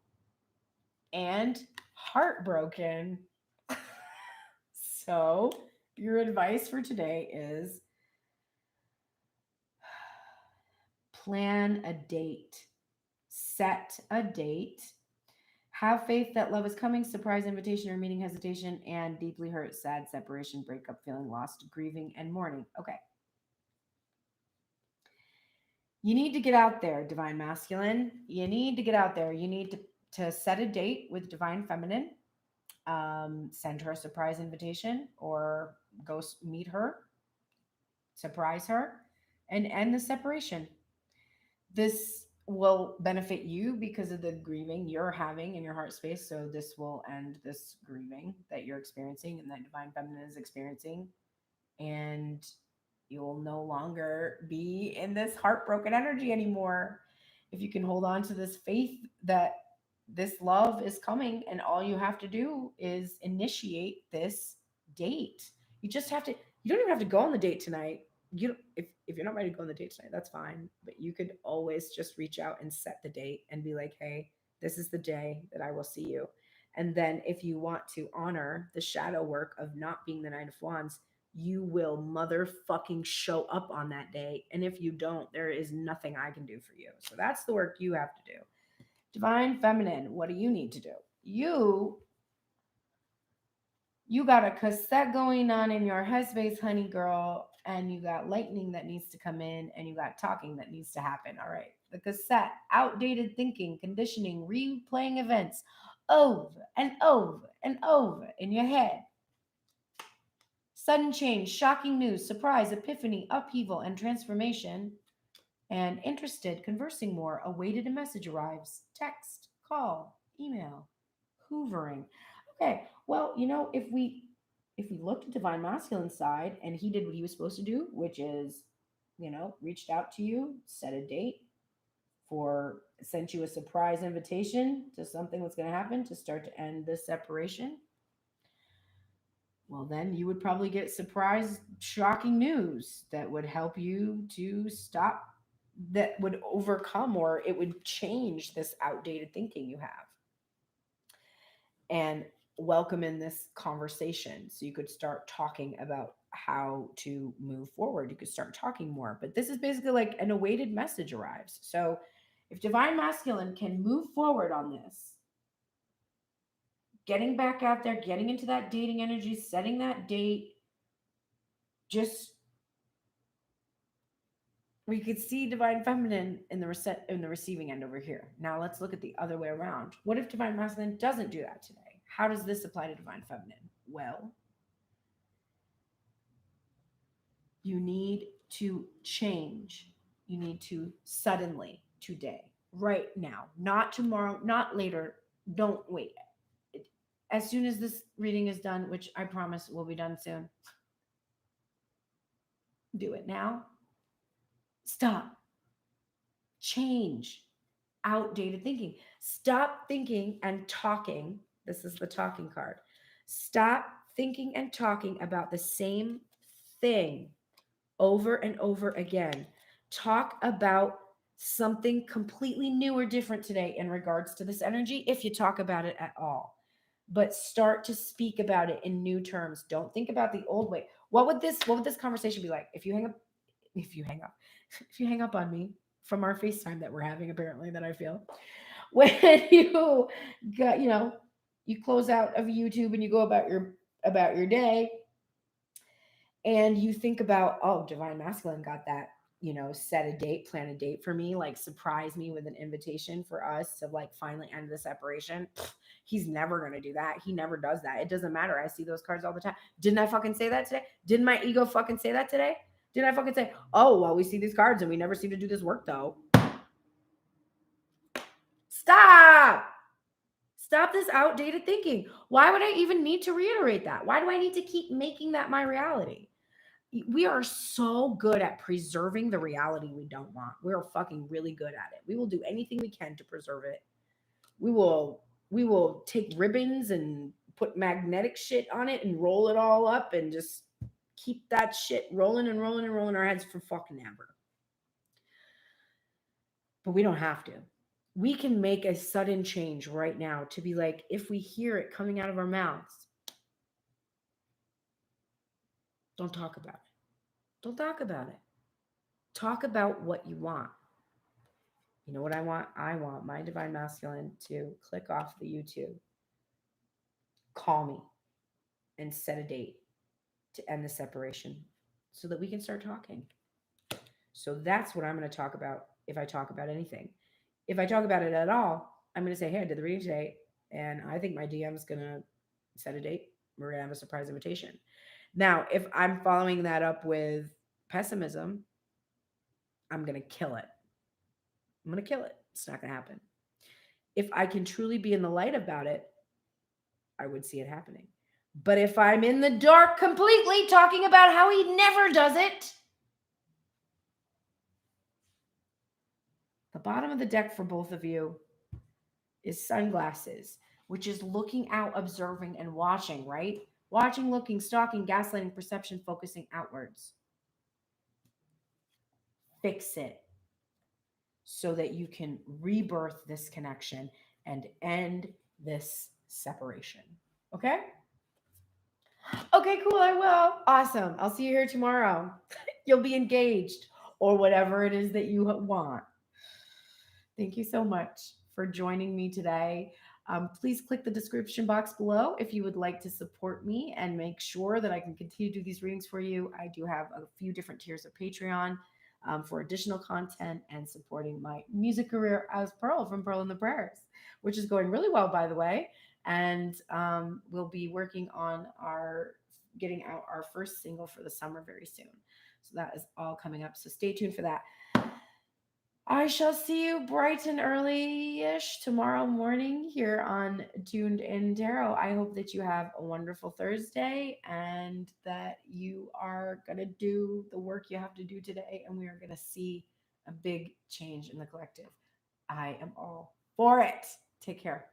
and heartbroken. So your advice for today is plan a date, set a date, have faith that love is coming, surprise invitation or meeting hesitation, and deeply hurt, sad, separation, breakup, feeling lost, grieving, and mourning. Okay. You need to get out there, divine masculine. You need to get out there. You need to set a date with divine feminine. Send her a surprise invitation or go meet her, surprise her, and end the separation. This will benefit you because of the grieving you're having in your heart space. So this will end this grieving that you're experiencing and that divine feminine is experiencing. And you will no longer be in this heartbroken energy anymore. If you can hold on to this faith that this love is coming and all you have to do is initiate this date. You just have to, you don't even have to go on the date tonight. If you're not ready to go on the date tonight, that's fine. But you could always just reach out and set the date and be like, hey, this is the day that I will see you. And then if you want to honor the shadow work of not being the Nine of Wands, you will motherfucking show up on that day. And if you don't, there is nothing I can do for you. So that's the work you have to do. Divine feminine, what do you need to do? You got a cassette going on in your headspace, honey girl, and you got lightning that needs to come in, and you got talking that needs to happen. All right. The cassette, outdated thinking, conditioning, replaying events over and over and over in your head. Sudden change, shocking news, surprise, epiphany, upheaval, and transformation. And interested, conversing more, awaited a message arrives, text, call, email, hoovering. Okay, well, if we looked at divine masculine side and he did what he was supposed to do, which is, reached out to you, set a date for, sent you a surprise invitation to something that's going to happen to start to end this separation. Well, then you would probably get surprise, shocking news that would help you to stop, that would overcome, or it would change this outdated thinking you have. And welcome in this conversation. So you could start talking about how to move forward. You could start talking more. But this is basically like an awaited message arrives. So if divine masculine can move forward on this, getting back out there, getting into that dating energy, setting that date. Just we could see divine feminine in the receiving end over here. Now let's look at the other way around. What if divine masculine doesn't do that today? How does this apply to divine feminine? Well, you need to change. You need to suddenly, today, right now, not tomorrow, not later. Don't wait. As soon as this reading is done, which I promise will be done soon, do it now. Stop. Change outdated thinking. Stop thinking and talking. This is the talking card. Stop thinking and talking about the same thing over and over again. Talk about something completely new or different today in regards to this energy, if you talk about it at all. But start to speak about it in new terms. Don't think about the old way. What would this conversation be like if you hang up on me from our FaceTime that we're having, apparently, that I feel? When you got, you close out of YouTube and you go about your day, and you think about, oh, divine masculine got that, set a date, plan a date for me, like surprise me with an invitation for us to like finally end the separation. He's never going to do that. He never does that. It doesn't matter. I see those cards all the time. Didn't I fucking say that today? Didn't my ego fucking say that today? Didn't I fucking say, oh, well, we see these cards and we never seem to do this work though? Stop this outdated thinking. Why would I even need to reiterate that? Why do I need to keep making that my reality? We are so good at preserving the reality we don't want. We're fucking really good at it. We will do anything we can to preserve it. We will take ribbons and put magnetic shit on it and roll it all up and just keep that shit rolling and rolling and rolling our heads for fucking ever. But we don't have to. We can make a sudden change right now to be like, if we hear it coming out of our mouths, don't talk about it. Don't talk about it. Talk about what you want. You know what I want? I want my divine masculine to click off the YouTube, call me, and set a date to end the separation so that we can start talking. So that's what I'm going to talk about if I talk about anything. If I talk about it at all, I'm going to say, hey, I did the reading today, and I think my DM is going to set a date. We're going to have a surprise invitation. Now, if I'm following that up with pessimism, I'm going to kill it. I'm going to kill it. It's not going to happen. If I can truly be in the light about it, I would see it happening. But if I'm in the dark completely talking about how he never does it, the bottom of the deck for both of you is sunglasses, which is looking out, observing, and watching, right? Watching, looking, stalking, gaslighting, perception, focusing outwards. Fix it so that you can rebirth this connection and end this separation. Okay? Okay, cool. I will. Awesome. I'll see you here tomorrow. You'll be engaged or whatever it is that you want. Thank you so much for joining me today. Please click the description box below if you would like to support me and make sure that I can continue to do these readings for you. I do have a few different tiers of Patreon for additional content and supporting my music career as Pearl from Pearl and the Prayers, which is going really well, by the way. And we'll be working on getting out our first single for the summer very soon. So that is all coming up. So stay tuned for that. I shall see you bright and early-ish tomorrow morning here on Tuned In Tarot. I hope that you have a wonderful Thursday and that you are going to do the work you have to do today, and we are going to see a big change in the collective. I am all for it. Take care.